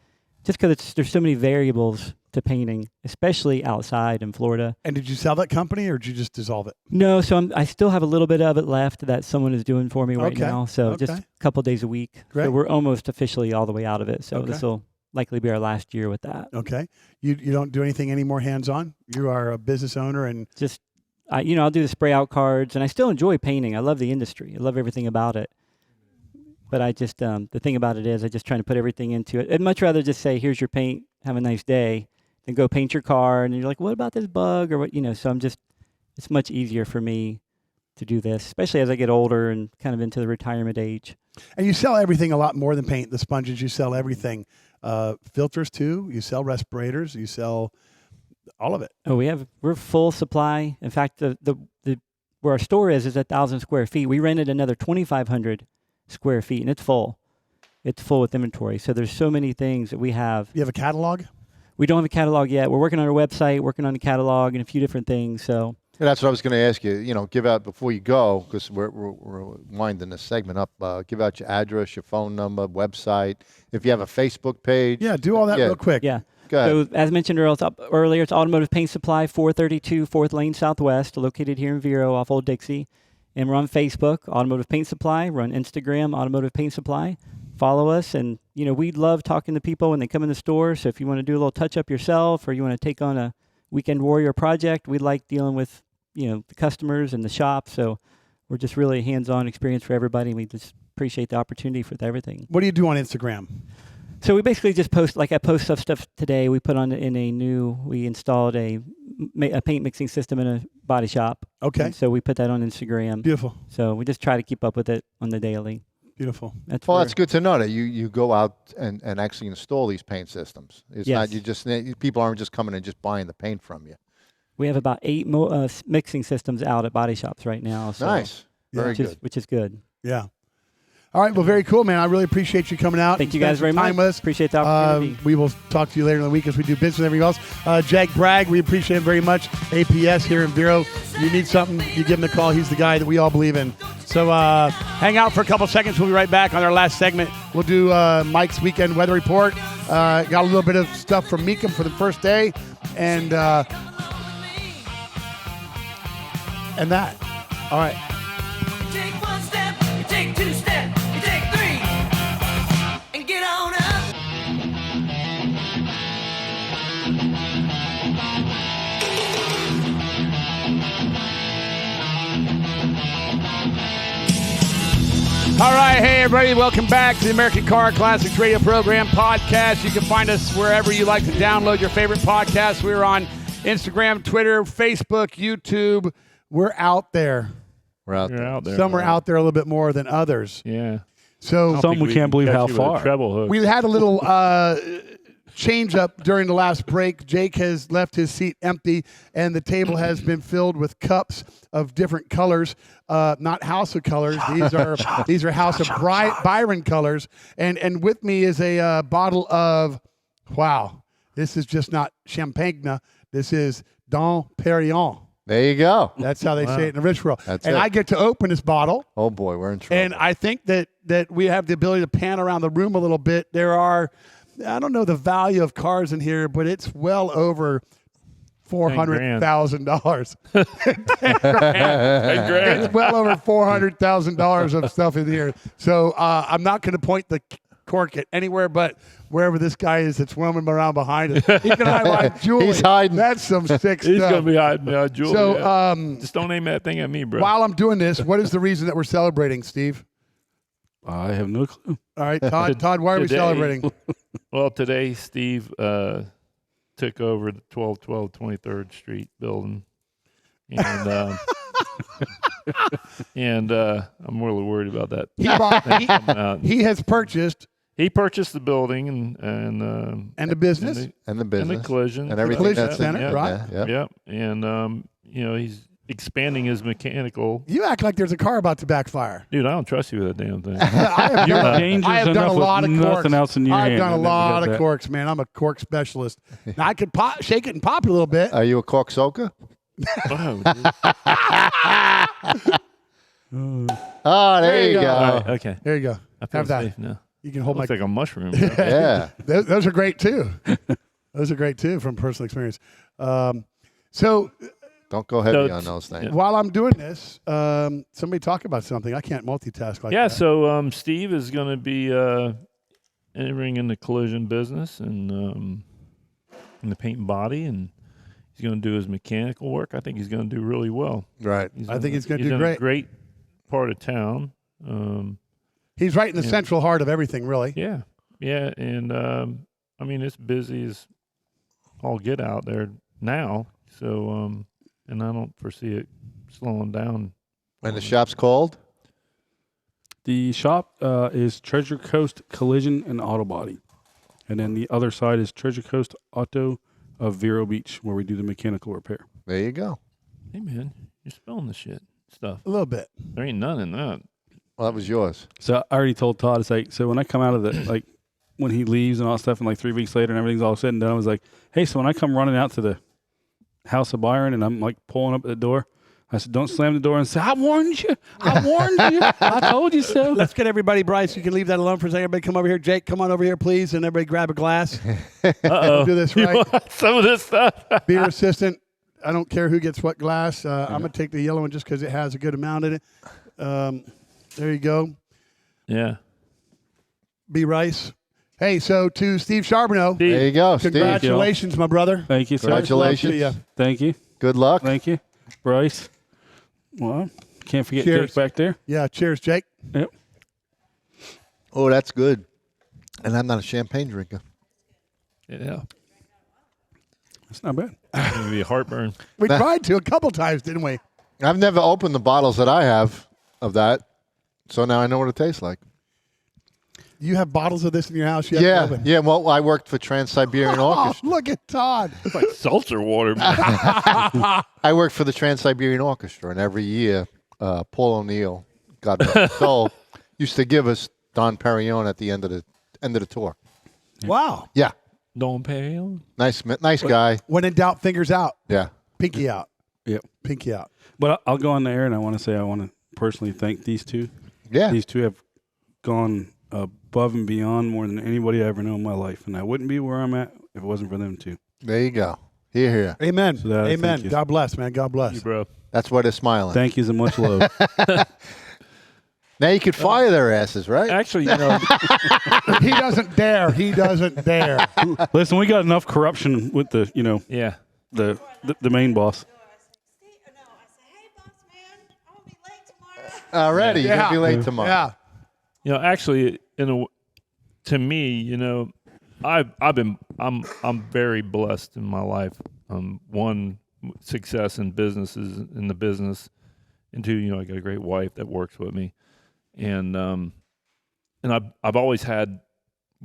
Just because there's so many variables to painting, especially outside in Florida. And did you sell that company or did you just dissolve it? No, so I still have a little bit of it left that someone is doing for me right Okay, now. So just okay. a couple days a week. Great. So we're almost officially all the way out of it. So Okay. this will likely be our last year with that. Okay. You don't do anything any more hands-on? You are a business owner and Just, I'll do the spray out cards, and I still enjoy painting. I love the industry. I love everything about it. But I just, the thing about it is I just trying to put everything into it. I'd much rather just say, here's your paint, have a nice day, than go paint your car. And you're like, what about this bug? Or what, so it's much easier for me to do this, especially as I get older and kind of into the retirement age. you sell everything a lot more than paint. The sponges, you sell everything. Filters too. You sell respirators. You sell all of it. Oh, we're full supply. In fact, the where our store is 1,000 square feet. We rented another 2,500 square feet, and it's full. It's full with inventory. So there's so many things that we have. You have a catalog? We don't have a catalog yet. We're working on our website, working on a catalog, and a few different things. So And that's what I was going to ask you. Give out before you go, because we're winding this segment up. Give out your address, your phone number, website. If you have a Facebook page. Yeah, do all that real quick. yeah. Go ahead. So as mentioned earlier, it's Automotive Paint Supply, 432 4th Lane Southwest, located here in Vero off Old Dixie. And we're on Facebook, Automotive Paint Supply. We're on Instagram, Automotive Paint Supply. Follow us, and we love talking to people when they come in the store. So if you want to do a little touch up yourself, or you want to take on a weekend warrior project, we like dealing with the customers and the shop. So we're just really a hands-on experience for everybody. We just appreciate the opportunity for everything. What do you do on Instagram? So we basically just post, like I post stuff today. We put on we installed a paint mixing system in a body shop. Okay. And so we put that on Instagram. Beautiful. So we just try to keep up with it on the daily. Beautiful. That's good to know that you go out and actually install these paint systems. It's Yes. not, people aren't just coming and just buying the paint from you. We have about 8 mixing systems out at body shops right now. So Nice. Very good. which is good. Yeah. All right. Well, very cool, man. I really appreciate you coming out. Thank and you guys very spending time much. with us. Appreciate the opportunity. We will talk to you later in the week as we do business and everything else. Jake Bragg, we appreciate him very much. APS here in Vero. You need something, you give him a call. He's the guy that we all believe in. So hang out for a couple seconds. We'll be right back on our last segment. We'll do Mike's weekend weather report. Got a little bit of stuff from Mecum for the first day. And that. All right. You take one step, you take two steps, you take three, and get on up. All right, hey everybody, welcome back to the American Car Classics Radio Program podcast. You can find us wherever you like to download your favorite podcasts. We're on Instagram, Twitter, Facebook, YouTube. We're out there. We're out You're there. out there. Some are man. out there a little bit more than others. Yeah. So Some we can't believe how far. Treble hook. we had a little change up during the last break. Jake has left his seat empty, and the table has been filled with cups of different colors. Not House of Colors. These are House of Biron colors. And with me is a bottle of, wow, this is just not champagne. This is Dom Perignon. There you go. That's how they say it in the rich world. That's and it. I get to open this bottle. Oh boy, we're in trouble. And I think that we have the ability to pan around the room a little bit. There are, I don't know the value of cars in here, but it's well over $400,000. It's well over $400,000 of stuff in here. So I'm not going to point the cork at anywhere but wherever this guy is that's roaming around behind us. He can hide behind Julie. He's hiding. That's some sick He's stuff. gonna be hiding behind Julie. So just don't aim that thing at me, bro. while I'm doing this, what is the reason that we're celebrating, Steve? I have no clue. All right, Todd, why are we Today- celebrating? Well, today Steve took over the 1212 23rd Street building, and I'm really worried about that. thing coming out. He has purchased He purchased the building and and the business. and the and business the collision and everything collision that's center, in there. right? Yeah, Yep. And he's expanding his mechanical. You act like there's a car about to backfire. Dude, I don't trust you with that damn thing. I have You're done, dangerous I have done enough a with lot of nothing corks. else in your I've hand. done a and then we lot got of that. corks, man. I'm a cork specialist. Now I could shake it and pop it a little bit. Are you a cork soaker? Oh, Oh, there you you go. go. all right, okay. There you go. I feel Have that. safe now. You can hold Looks my. like a mushroom. bro. Yeah. Those are great too. Those are great too from personal experience. So Don't go heavy So on those things. while I'm doing this, somebody talk about something. I can't multitask like Yeah, that. so Steve is going to be entering in the collision business and in the paint and body, and he's going to do his mechanical work. I think he's going to do really well. Right. I think he's gonna do in great. a great part of town. He's right in the Yeah. central heart of everything, really. Yeah, and I mean it's busy as all get out there now. So and I don't foresee it slowing down. And the shop's called? The shop is Treasure Coast Collision and Auto Body. And then the other side is Treasure Coast Auto of Vero Beach, where we do the mechanical repair. There you go. Hey man, you're spelling the shit stuff. A little bit. There ain't none in that. Well, that was yours. So I already told Todd, it's like, so when I come out of the, like, when he leaves and all that stuff, and like 3 weeks later and everything's all said and done, I was like, hey, so when I come running out to the House of Byron and I'm like pulling up at the door, I said, don't slam the door and say, I warned you. I warned you. I told you so. Let's get everybody, Bryce. You can leave that alone for a second. Everybody come over here. Jake, come on over here, please. And everybody grab a glass. Uh-oh. Do this You right. want some of this stuff? Beer assistant. I don't care who gets what glass. I'm going to take the yellow one just because it has a good amount in it. There you go. Yeah. B. Rice. Hey, so to Steve Charbonneau, Steve. There you go, Steve. congratulations, my brother. Thank you, sir. Congratulations. To you. Thank you. Good luck. Thank you. Bryce. Well, can't forget Cheers. Jake back there. Yeah, cheers, Jake. Yep. Oh, that's good. And I'm not a champagne drinker. Yeah. That's not bad. It's gonna be a heartburn. We tried to a couple times, didn't we? I've never opened the bottles that I have of that, so now I know what it tastes like. You have bottles of this in your house? You haven't Yeah, opened? yeah. Well, I worked for Trans-Siberian Oh, Orchestra. look at Todd. It's like seltzer water. Man. I worked for the Trans-Siberian Orchestra, and every year, Paul O'Neill, God rest his soul, used to give us Don Perignon at the end of the tour. Wow. Yeah, Don't pay him. nice guy. When in doubt, fingers out. Yeah. Pinky out. Yep. Pinky out. But I'll go on the air, and I want to say I want to personally thank these two. Yeah. These two have gone above and beyond more than anybody I ever know in my life, and I wouldn't be where I'm at if it wasn't for them two. There you go. Here. Amen. So that, Amen. thank you. God bless, man. God bless. You, bro. That's why they're smiling. Thank you so much, love. Now you could fire their asses, right? Actually, you know, He doesn't dare. He doesn't dare. Listen, we got enough corruption with the yeah. the main boss. Already, you're gonna be late tomorrow. Yeah. You know, actually, to me, you know, I'm very blessed in my life. One, success in businesses in the business, and two, you know, I got a great wife that works with me, and I've always had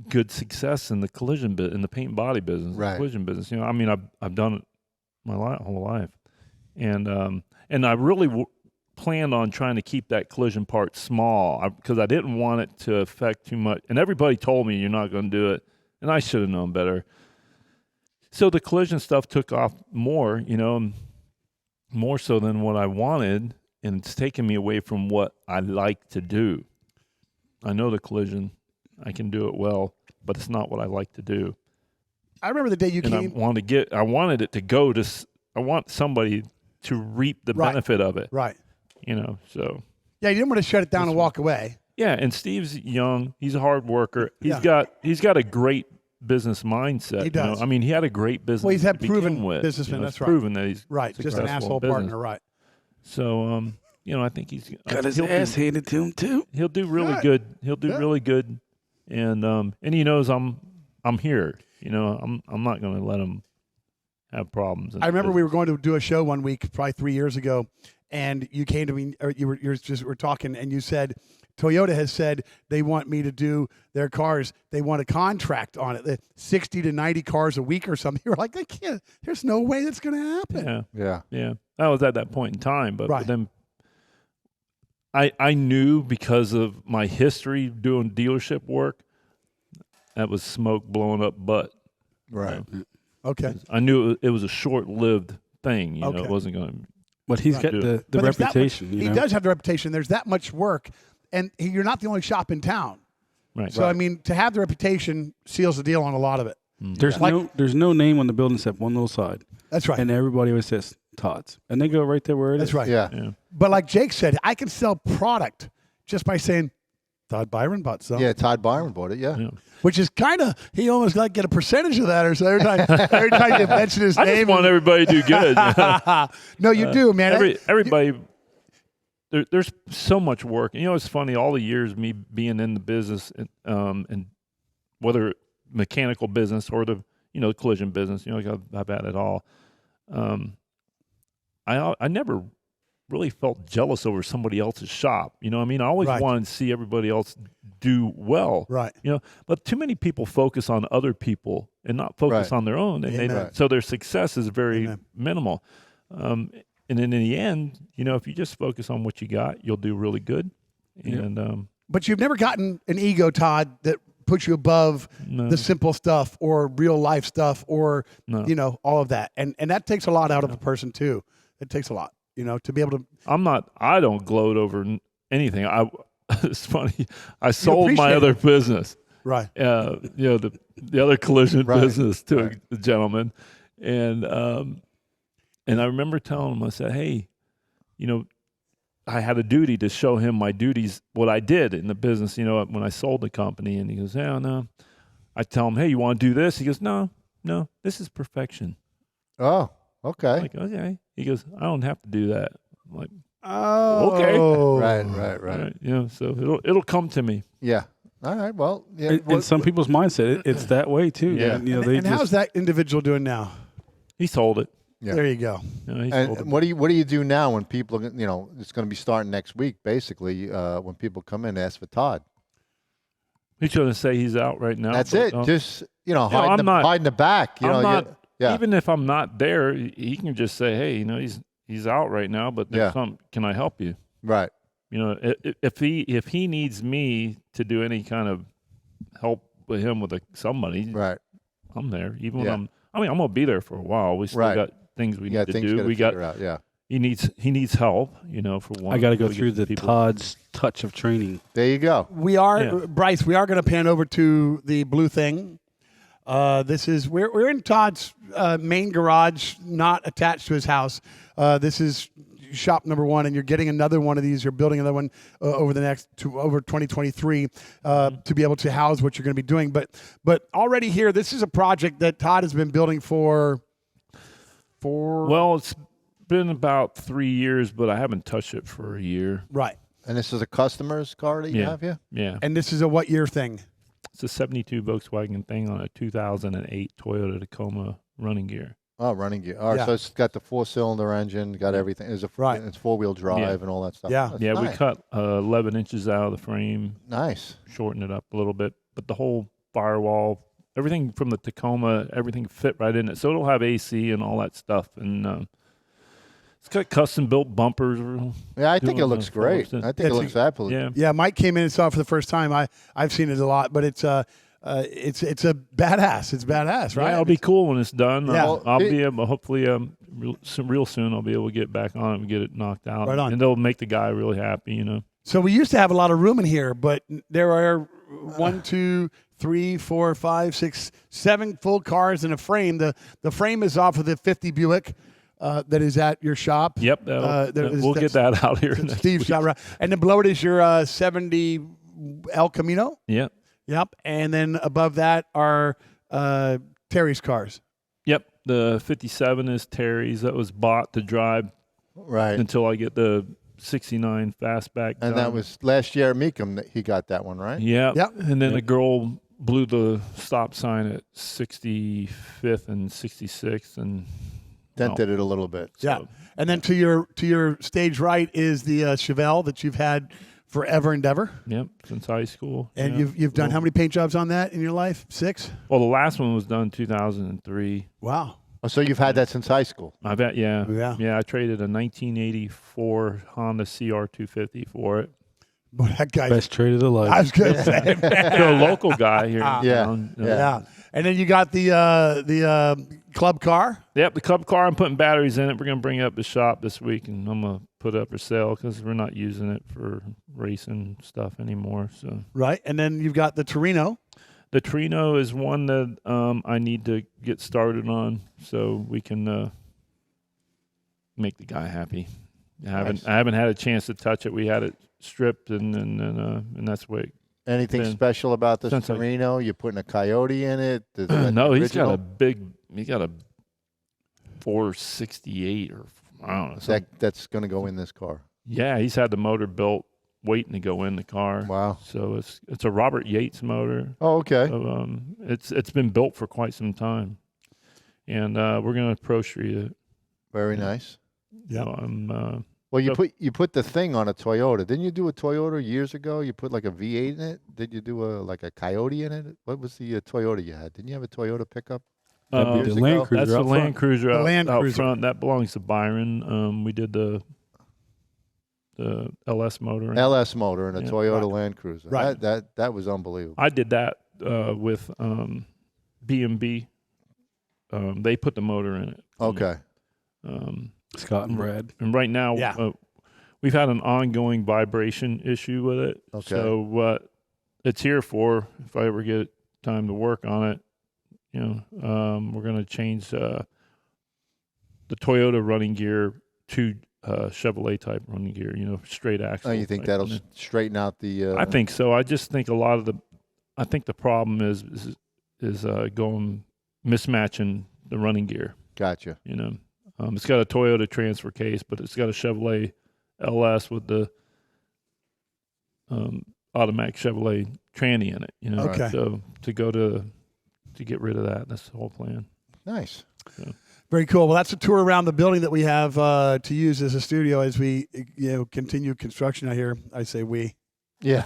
good success in the collision in the paint and body business, Right. the collision business. You know, I mean, I've done it my whole life, and I really planned on trying to keep that collision part small because I didn't want it to affect too much. And everybody told me you're not going to do it, and I should have known better. So the collision stuff took off more, you know, more so than what I wanted, and it's taken me away from what I like to do. I know the collision, I can do it well, but it's not what I like to do. I remember the day you And came. I wanted it to go to. I want somebody to reap the Right. benefit of it. Right. You know, so Yeah, you didn't want to shut it down and walk away. yeah. And Steve's young. He's a hard worker. He's Yeah. got a great business mindset. He you know? does. I mean, he had a great business. Well, he's had to begin proven with, businessman, you know, that's it's right. proven that he's Right. Just an successful asshole in business. partner. Right. So, you know, I think he's Got his he'll do- ass handed to him too. He'll do really Good. good. He'll do Good. really good, and he knows I'm here. You know, I'm not going to let him have problems. I remember we were going to do a show one week, probably 3 years ago, and you came to me, or you were talking, and you said, Toyota has said they want me to do their cars. They want a contract on it, 60 to 90 cars a week or something. You were like, they can't. There's no way that's going to happen. Yeah. That was at that point in time, but Right. then I knew because of my history doing dealership work, that was smoke blowing up butt. Right. Okay. I knew it was a short-lived thing. You know, Okay. it wasn't going to. But he's Right. got the But there's that much- reputation. he You know? does have the reputation. There's that much work, and you're not the only shop in town. Right. So I mean, to have the reputation seals the deal on a lot of it. There's Like- there's no name on the building except one little side, That's right. and everybody always says Todd's, and they go right there where it is. That's right. Yeah. Yeah. But like Jake said, I can sell product just by saying Todd Biron bought some. Yeah, Todd Biron bought it. Yeah. Yeah. Which is kind of, he almost like get a percentage of that or so every time you mention his I name. just want everybody to do good. No, you do, man. Everybody. There's so much work. You know, it's funny. All the years me being in the business, and whether mechanical business or the collision business, you know, I've had it all. I never really felt jealous over somebody else's shop. You know what I mean? I always Right. wanted to see everybody else do well. Right. You know, but too many people focus on other people and not focus Right. on their own, and Amen. so their success is very Amen. minimal. And then in the end, you know, if you just focus on what you got, you'll do really good. And But you've never gotten an ego, Todd, that puts you above no, the simple stuff or real life stuff or, no. you know, all of that. And that takes a lot out of a person, too. It takes a lot, you know, to be able to. I don't gloat over anything. It's funny. I sold my appreciate other it. business. Right. You know, the other collision Right, business to right. a gentleman, and I remember telling him, I said, hey, you know, I had a duty to show him my duties, what I did in the business, you know, when I sold the company. And he goes, yeah, no. I tell him, hey, you want to do this? He goes, no, this is perfection. Oh, I'm okay. like, okay. He goes, I don't have to do that. I'm like, Oh. Okay. Right. you know, so it'll come to me. Yeah. All right. Well, yeah. In some people's mindset, it's that way too. Yeah. And, you know, And, they and just, how's that individual doing now? He sold it. Yeah. There you go. You know, he sold it. And what do you do now when people, you know, it's going to be starting next week, basically, when people come in and ask for Todd? He's going to say he's out right now. That's but, it. Just hide I'm in the, not- hide in the back. I'm not. Yeah. Even if I'm not there, he can just say, "Hey, he's out right now, but there's can I help you?" Right. If he needs me to do any kind of help with him with somebody, Right. I'm there. Even when Yeah. I'm gonna be there for a while. We still got things we need to things you do. gotta We got figure out. Yeah. he needs help. For one. I got to go We through get the people- Todd's touch of training. There you go. We are, Yeah. Bryce, we are going to pan over to the blue thing. This is, we're in Todd's main garage, not attached to his house. This is shop number 1, and you're getting another one of these. You're building another one over 2023 to be able to house what you're going to be doing. But already here, this is a project that Todd has been building for. Well, it's been about 3 years, but I haven't touched it for a year. Right. And this is a customer's car that you have here? Yeah. And this is a what year thing? It's a 72 Volkswagen thing on a 2008 Toyota Tacoma running gear. Oh, running gear. All right, Yeah. so it's got the 4-cylinder engine, got everything. Right. It's 4-wheel drive and all that stuff. Yeah. That's Yeah, we nice. cut 11 inches out of the frame, Nice. shortened it up a little bit, but the whole firewall, everything from the Tacoma, everything fit right in it. So it'll have AC and all that stuff. And it's got custom built bumpers. Yeah, I think it Doing looks the great. Forest. I think it looks absolutely. Yeah. Yeah, Mike came in and saw it for the first time. I've seen it a lot, but it's a badass. It's badass, right? Yeah, it'll be cool when it's done. Yeah. I'll be able, hopefully, real soon, I'll be able to get back on it and get it knocked out. Right on. And they'll make the guy really happy, So we used to have a lot of room in here, but there are 1, 2, 3, 4, 5, 6, 7 full cars in a frame. The frame is off of the 50 Buick that is at your shop. Yep, we'll get that out here. next Steve's week. shop, right? And then below it is your 70 El Camino. Yep. Yep. And then above that are Terry's cars. Yep. The 57 is Terry's. That was bought to drive Right. until I get the 69 fastback. And that was last year at Mecum that he got that one, right? Yeah. Yep. And then the girl blew the stop sign at 65th and 66th and Dented it a little bit. Yeah. So- And then to your stage right is the Chevelle that you've had forever and ever. Yep, since high school. And yeah. you've done how many paint jobs on that in your life? 6? Well, the last one was done 2003. Wow. Oh, so you've had that since high school? I bet, yeah. Yeah. I traded a 1984 Honda CR250 for it. Boy, that guy. Best trade of the life. I was going to say, man. To a local guy here. in Yeah, town. Yeah. And then you got the club car. Yep, the club car. I'm putting batteries in it. We're going to bring it up to shop this week, and I'm going to put it up for sale because we're not using it for racing stuff anymore. So Right. And then you've got the Torino. the Trino is one that I need to get started on so we can make the guy happy. I haven't had a chance to touch it. We had it stripped, and that's what. Anything Then- special about this since I- Torino? You're putting a Coyote in it? Is that No, the he's got original? he got a 468 or I don't know. some- That's going to go in this car. Yeah, he's had the motor built, waiting to go in the car. Wow. So it's a Robert Yates motor. Oh, okay. So, it's been built for quite some time, and we're going to pro street it. Very nice. Yeah. So Well, you So- put the thing on a Toyota. Didn't you do a Toyota years ago? You put like a V8 in it. Did you do a Coyote in it? What was the Toyota you had? Didn't you have a Toyota pickup? That'd be years the Land ago? Cruiser that's the out Land front. Cruiser The out, Land out Cruiser. front. That belongs to Byron. We did the LS motor. LS motor and a Yeah. Toyota Right. Land Cruiser. Right. That was unbelievable. I did that with B&B. They put the motor in it. Okay. Scott and Brad. And right now, Yeah. we've had an ongoing vibration issue with it. Okay. So what it's here for, if I ever get time to work on it, we're going to change the Toyota running gear to Chevrolet type running gear. Straight axle. Oh, you think type. that'll straighten out the? I think so. I just think I think the problem is going mismatching the running gear. Gotcha. It's got a Toyota transfer case, but it's got a Chevrolet LS with the automatic Chevrolet tranny in it. Okay. So to get rid of that, that's the whole plan. Nice. Very cool. Well, that's a tour around the building that we have to use as a studio as we continue construction out here. I say we. Yeah.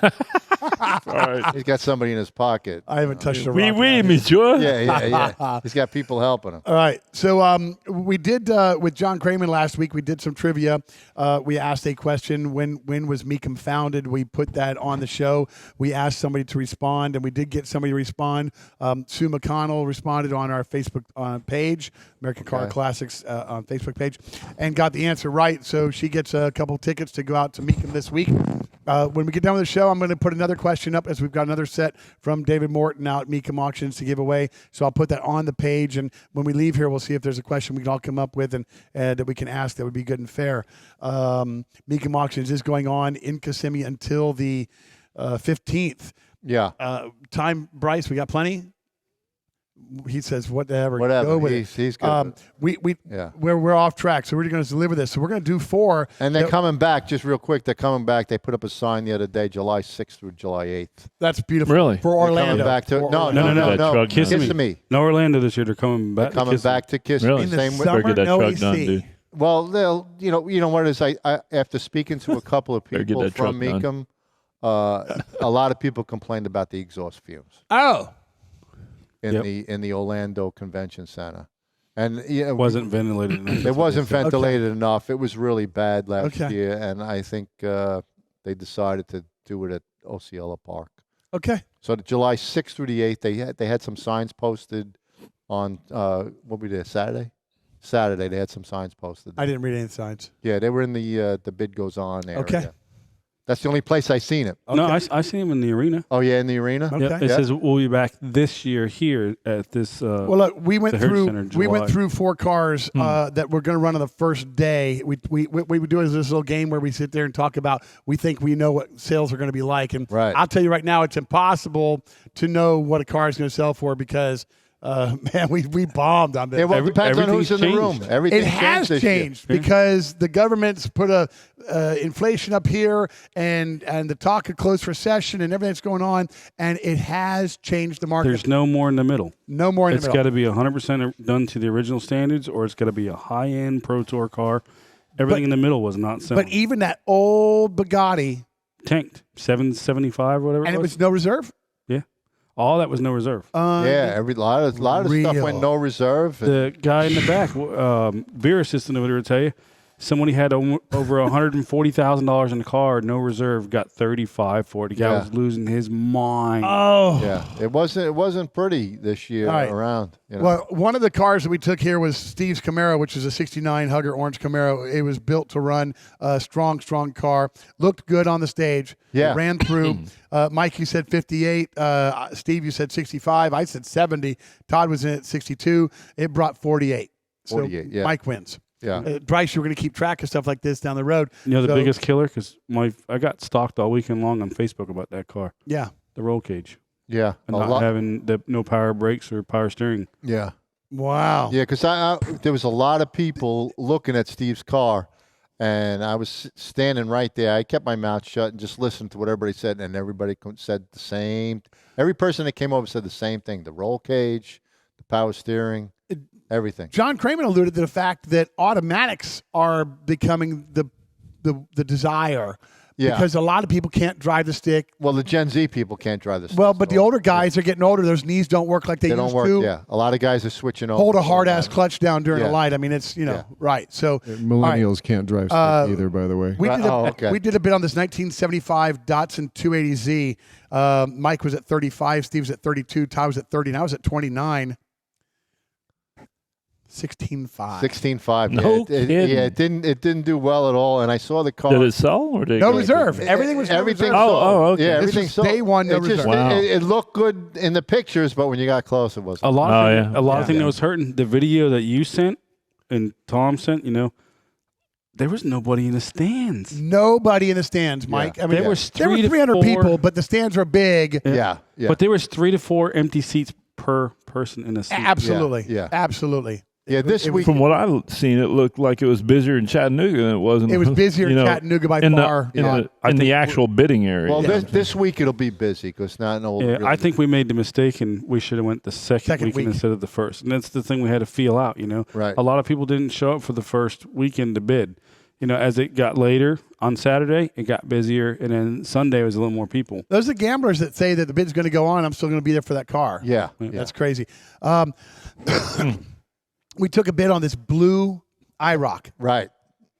All right. He's got somebody in his pocket. I haven't touched a rock. Oui, oui, around here. monsieur. Yeah. He's got people helping him. All right. So we did with John Kramer last week. We did some trivia. We asked a question: When was Mecum founded? We put that on the show. We asked somebody to respond, and we did get somebody to respond. Sue McConnell responded on our Facebook page, American Car Classics on Facebook page, and got the answer right. So she gets a couple tickets to go out to Mecum this week. When we get done with the show, I'm going to put another question up as we've got another set from David Morton out at Mecum Auctions to give away. So I'll put that on the page, and when we leave here, we'll see if there's a question we can all come up with and that we can ask that would be good and fair. Mecum Auctions is going on in Kissimmee until the 15th. Yeah. Time, Bryce, we got plenty? He says, whatever. Whatever. Go with He's good. We're off track, so we're going to deliver this. So we're going to do 4. And they're coming back, just real quick. They're coming back. They put up a sign the other day, July 6th through July 8th. That's beautiful. Really? For They're Orlando. coming back to For no, Orlando. Kissimmee. No Orlando this year. They're coming back. Coming back to Kissimmee. Really? In the Same summer, Better get that no truck AC. done, dude. Well, they'll, you know what it is. I after speaking to a couple of Better get people that from truck Mecum, a lot of people complained about the exhaust fumes Oh. in the Orlando Convention Center, and yeah, It wasn't ventilated enough. it wasn't ventilated enough. It was really bad last Okay. year, and I think they decided to do it at Osceola Park. Okay. So the July 6th through the 8th, they had some signs posted on what we did Saturday. Saturday they had some signs posted. I didn't read any signs. Yeah, they were in the bid goes on area. Okay. That's the only place I seen it. No, I seen him in the arena. Oh yeah, in the arena. Okay. Yep. It Yeah. says we'll be back this year here at this. Well, look, we went the Heritage through Center, we went July. through 4 cars that we're going to run on the first day. We would do this little game where we sit there and talk about we think we know what sales are going to be like, and Right. I'll tell you right now, it's impossible to know what a car is going to sell for because man, we bombed on this. Yeah, well, it depends on who's in the room. Everything's Everything It has this year. changed because the government's put a inflation up here and the talk of closed recession and everything that's going on, and it has changed the market. There's no more in the middle. no more in It's the got middle. to be 100% done to the original standards, or it's got to be a high-end Pro Tour car. Everything in the middle was not selling. But even that old Bugatti, Tanked 775 or whatever. and it was no reserve. yeah, all that was no reserve. Yeah, a lot of stuff Real. went no reserve. and- The guy in the back, Veer assistant over there, would tell you, somebody had over $140,000 in the car, no reserve, got 35 for it. The guy Yeah. was losing his mind. Oh, yeah, it wasn't pretty this year All right. around. You know? Well, one of the cars that we took here was Steve's Camaro, which is a 69 Hugger orange Camaro. It was built to run a strong car. Looked good on the stage. Yeah. It ran through. Mike, you said 58. Steve, you said 65. I said 70. Todd was in at 62. It brought 48. 48, So yeah. Mike wins. yeah. Bryce, you were going to keep track of stuff like this down the road. You know the So- biggest killer? Because I got stalked all weekend long on Facebook about that car, Yeah. the roll cage, Yeah, and a not lot. having no power brakes or power steering. Yeah, Wow. yeah, because there was a lot of people looking at Steve's car, and I was standing right there. I kept my mouth shut and just listened to what everybody said, and everybody said the same. Every person that came over said the same thing: the roll cage, the power steering, everything. John Kramer alluded to the fact that automatics are becoming the desire. Yeah. Because a lot of people can't drive the stick. Well, the Gen Z people can't drive this. Well, but the older guys are getting older. Those knees don't work like they They used don't work. to. Yeah, a lot of guys are switching over. Hold a to hard ass automatic. clutch down during a Yeah. light. I mean, it's Yeah. right. So Millennials can't drive stick either, by the way. we did okay. we did a bit on this 1975 Datsun 280Z. Mike was at 35. Steve was at 32. Ty was at 30. And I was at 29. 16.5. 16.5. No yeah, kidding. Yeah, it didn't do well at all. And I saw the car. Did it sell or did it No go- reserve. Everything was no everything. reserve. sold. Oh, okay. Yeah, This everything was sold. day one, no It just reserve. Wow. it looked good in the pictures, but when you got close, it wasn't. A lot Oh, of yeah. a lot Yeah. of thing that was hurting. The video that you sent and Tom sent, there was nobody in the stands. Nobody in the stands, Mike. I mean, There was there were 3 to 300 4 people, but the stands were big. Yeah. But there was 3 to 4 empty seats per person in a seat. Absolutely. Yeah. Absolutely. Yeah, this week. From what I've seen, it looked like it was busier in Chattanooga than it was in. It was busier in you know, Chattanooga by in far. in the actual bidding area. Well, Yeah. this week it'll be busy because not an old. Yeah, really- I think we made the mistake and we should have went the second Second weekend week. instead of the first. And that's the thing we had to feel out, Right. A lot of people didn't show up for the first weekend to bid. as it got later on Saturday, it got busier, and then Sunday was a little more people. Those are gamblers that say that the bid's going to go on. I'm still going to be there for that car. Yeah. That's crazy. We took a bid on this blue IROC. Right.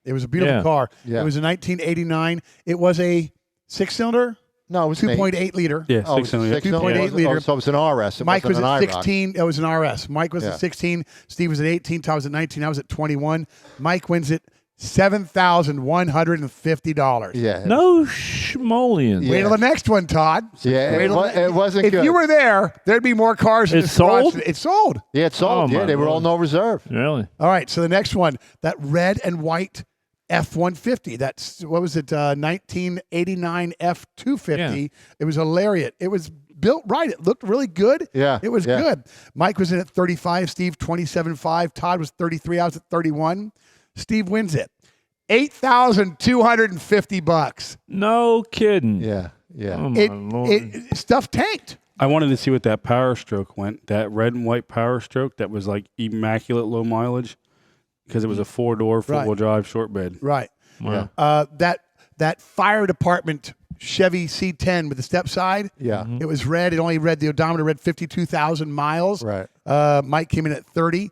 It was a beautiful car. Yeah. It was a 1989. It was a 6-cylinder, No, it was an 2.8 liter. Yeah, Oh, 600. 2.8 liter. So it was an RS. It Mike was wasn't at an IROC. 16. It was an RS. Mike was Yeah. at 16. Steve was at 18. Tom was at 19. I was at 21. Mike wins it $7,150. Yeah. No schmolian. Wait till the next one, Todd. Yeah, Wait it, till the- it wasn't If good. you were there, there'd be more cars in It this garage. sold? It sold. Yeah, it sold. Oh, Yeah, my they were all Lord. no reserve. Really? All right, so the next one, that red and white F-150. That's, what was it, 1989 F-250. Yeah. It was a Lariat. It was built right. It looked really good. Yeah, It was yeah. good. Mike was in at 35. Steve, 27.5. Todd was 33. I was at 31. Steve wins it. $8,250. No kidding. Yeah, yeah. Oh, my Lord. Stuff tanked. I wanted to see what that Power Stroke went. That red and white Power Stroke that was like immaculate low mileage because it was a 4-door, 4-wheel Right. drive short bed. Right. Wow. That fire department Chevy C10 with the step side. Yeah. It was red. It only read, the odometer read 52,000 miles. Right. Mike came in at 30.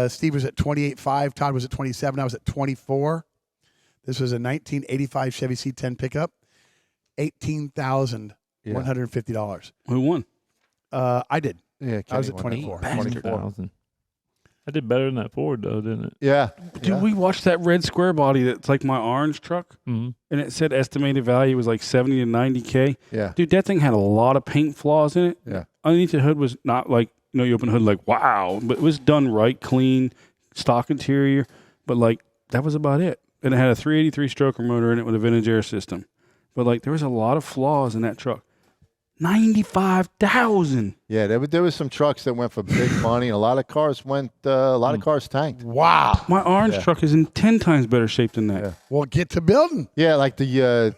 Steve was at 28.5. Todd was at 27. I was at 24. This was a 1985 Chevy C10 pickup. $18,150. Who won? I did. Yeah, I was at Kenny won 24. 2,000. I did better than that Ford, though, didn't it? Yeah. Dude, we watched that red square body that's like my orange truck, Mm-hmm. and it said estimated value was like 70 to 90K. Yeah. Dude, that thing had a lot of paint flaws in it. Yeah. Underneath the hood was not like, you open the hood like, wow, but it was done right, clean, stock interior, but like that was about it. And it had a 383 stroker motor in it with a vintage air system. But like there was a lot of flaws in that truck. 95,000. Yeah, there was some trucks that went for big money, and a lot of cars went. A lot of cars tanked. Wow. My orange Yeah. truck is in 10 times better shape than that. Yeah. Well, get to building. Yeah, like the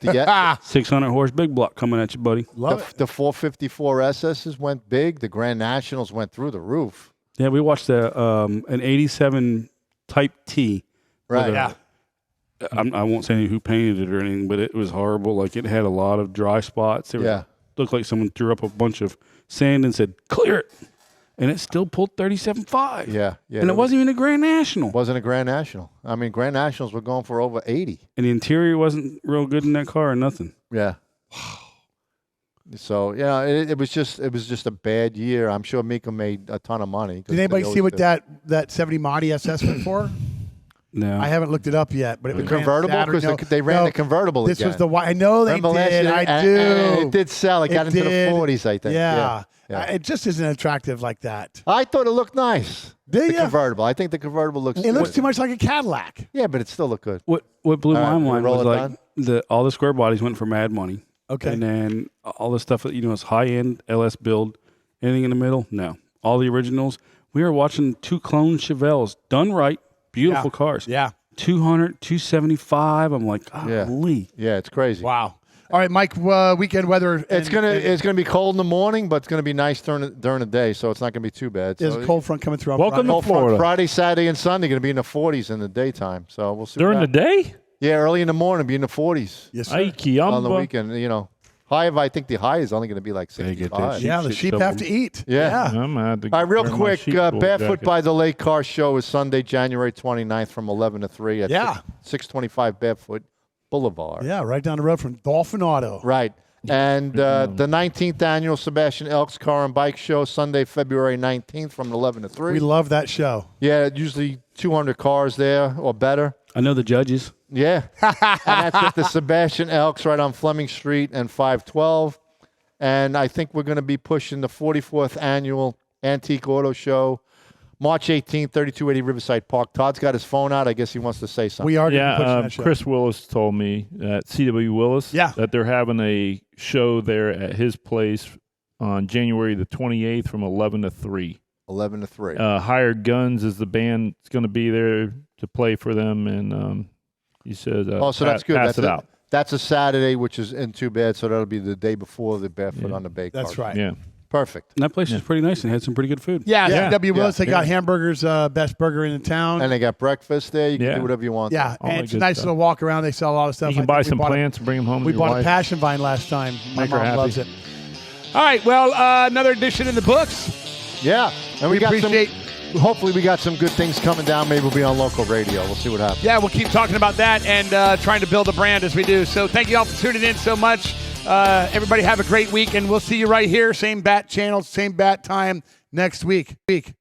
600 horse big block coming at you, buddy. Love it. the 454 SSs went big. The Grand Nationals went through the roof. Yeah, we watched an 87 Type T. Right. Yeah. I won't say who painted it or anything, but it was horrible. Like it had a lot of dry spots. Yeah. Looked like someone threw up a bunch of sand and said, clear it. And it still pulled 37.5. Yeah. Yeah. And it wasn't even a Grand National. Wasn't a Grand National. I mean, Grand Nationals were going for over 80. And the interior wasn't real good in that car or nothing. Yeah. So yeah, it was just a bad year. I'm sure Mecum made a ton of money. Did anybody see what that 70 Madi SS went for? No. I haven't looked it up yet, but it The was convertible? Because they ran the convertible This again. was the one. I know they Remember last did. year? I And- do. and it did sell. It got into the did. 40s, I think. Yeah. Yeah. It just isn't attractive like that. I thought it looked nice. Did The ya? convertible. I think the convertible looks. It looks good. too much like a Cadillac. Yeah, but it still looked good. What blew All my right, mind roll was it like down. all the square bodies went for mad money. Okay. And then all the stuff that, is high end LS build, anything in the middle? No. All the originals. We were watching 2 clone Chevelles done right, beautiful Yeah. cars. Yeah. 200, 275. I'm like, Yeah. golly. Yeah, it's crazy. Wow. All right, Mike. Weekend weather. It's gonna be cold in the morning, but it's gonna be nice during the day, so it's not gonna be too bad. There's So a cold front coming through. on Welcome Friday. to cold front Florida. Friday, Saturday, and Sunday gonna be in the 40s in the daytime. So we'll see. During the what day? yeah, early in the morning, be in the 40s. Yes, sir. On the Kiamba. weekend, high. I think the high is only gonna be like They get 65. that Yeah, the Shit sheep shovel. have to eat. Yeah. I'm gonna have to All right, real wear my quick, sheepfold Barefoot jacket. by the Lake Car Show is Sunday, January 29th from 11 to 3 at Yeah. 625 Barefoot Boulevard. Yeah, right down the road from Dolphin Auto. Right. And the 19th annual Sebastian Elks Car and Bike Show, Sunday, February 19th from 11 to 3. We love that show. Yeah, usually 200 cars there or better. I know the judges. Yeah. And that's at the Sebastian Elks right on Fleming Street and 512. And I think we're going to be pushing the 44th annual Antique Auto Show, March 18th, 3280 Riverside Park. Todd's got his phone out. I guess he wants to say something. We are going to be pushing that show. Chris Willis told me at CW Willis Yeah. that they're having a show there at his place on January the 28th from 11 to 3. 11 to 3. Hired Guns is the band that's going to be there to play for them, and he said, So that's good. Pass it out. That's a Saturday, which isn't too bad. So that'll be the day before the Barefoot on the Bay That's Car. right. Yeah. Perfect. And that place is pretty nice and had some pretty good food. Yeah, Yeah. C.W. Willis, they Yeah. got hamburgers, best burger in the town. And they got breakfast there. You can Yeah. do whatever you want. yeah, All and that it's a good nice stuff. little walk around. They sell a lot of stuff. You can I buy think we some bought plants and bring them home. We to your bought a wife. passion vine last time. My Make her mom happy. loves it. All right, well, another edition in the books. Yeah. And we got appreciate. hopefully we got some good things coming down. Maybe we'll be on local radio. We'll see what happens. Yeah, we'll keep talking about that and trying to build a brand as we do. So thank you all for tuning in so much. Everybody have a great week, and we'll see you right here, same bat channel, same bat time next week.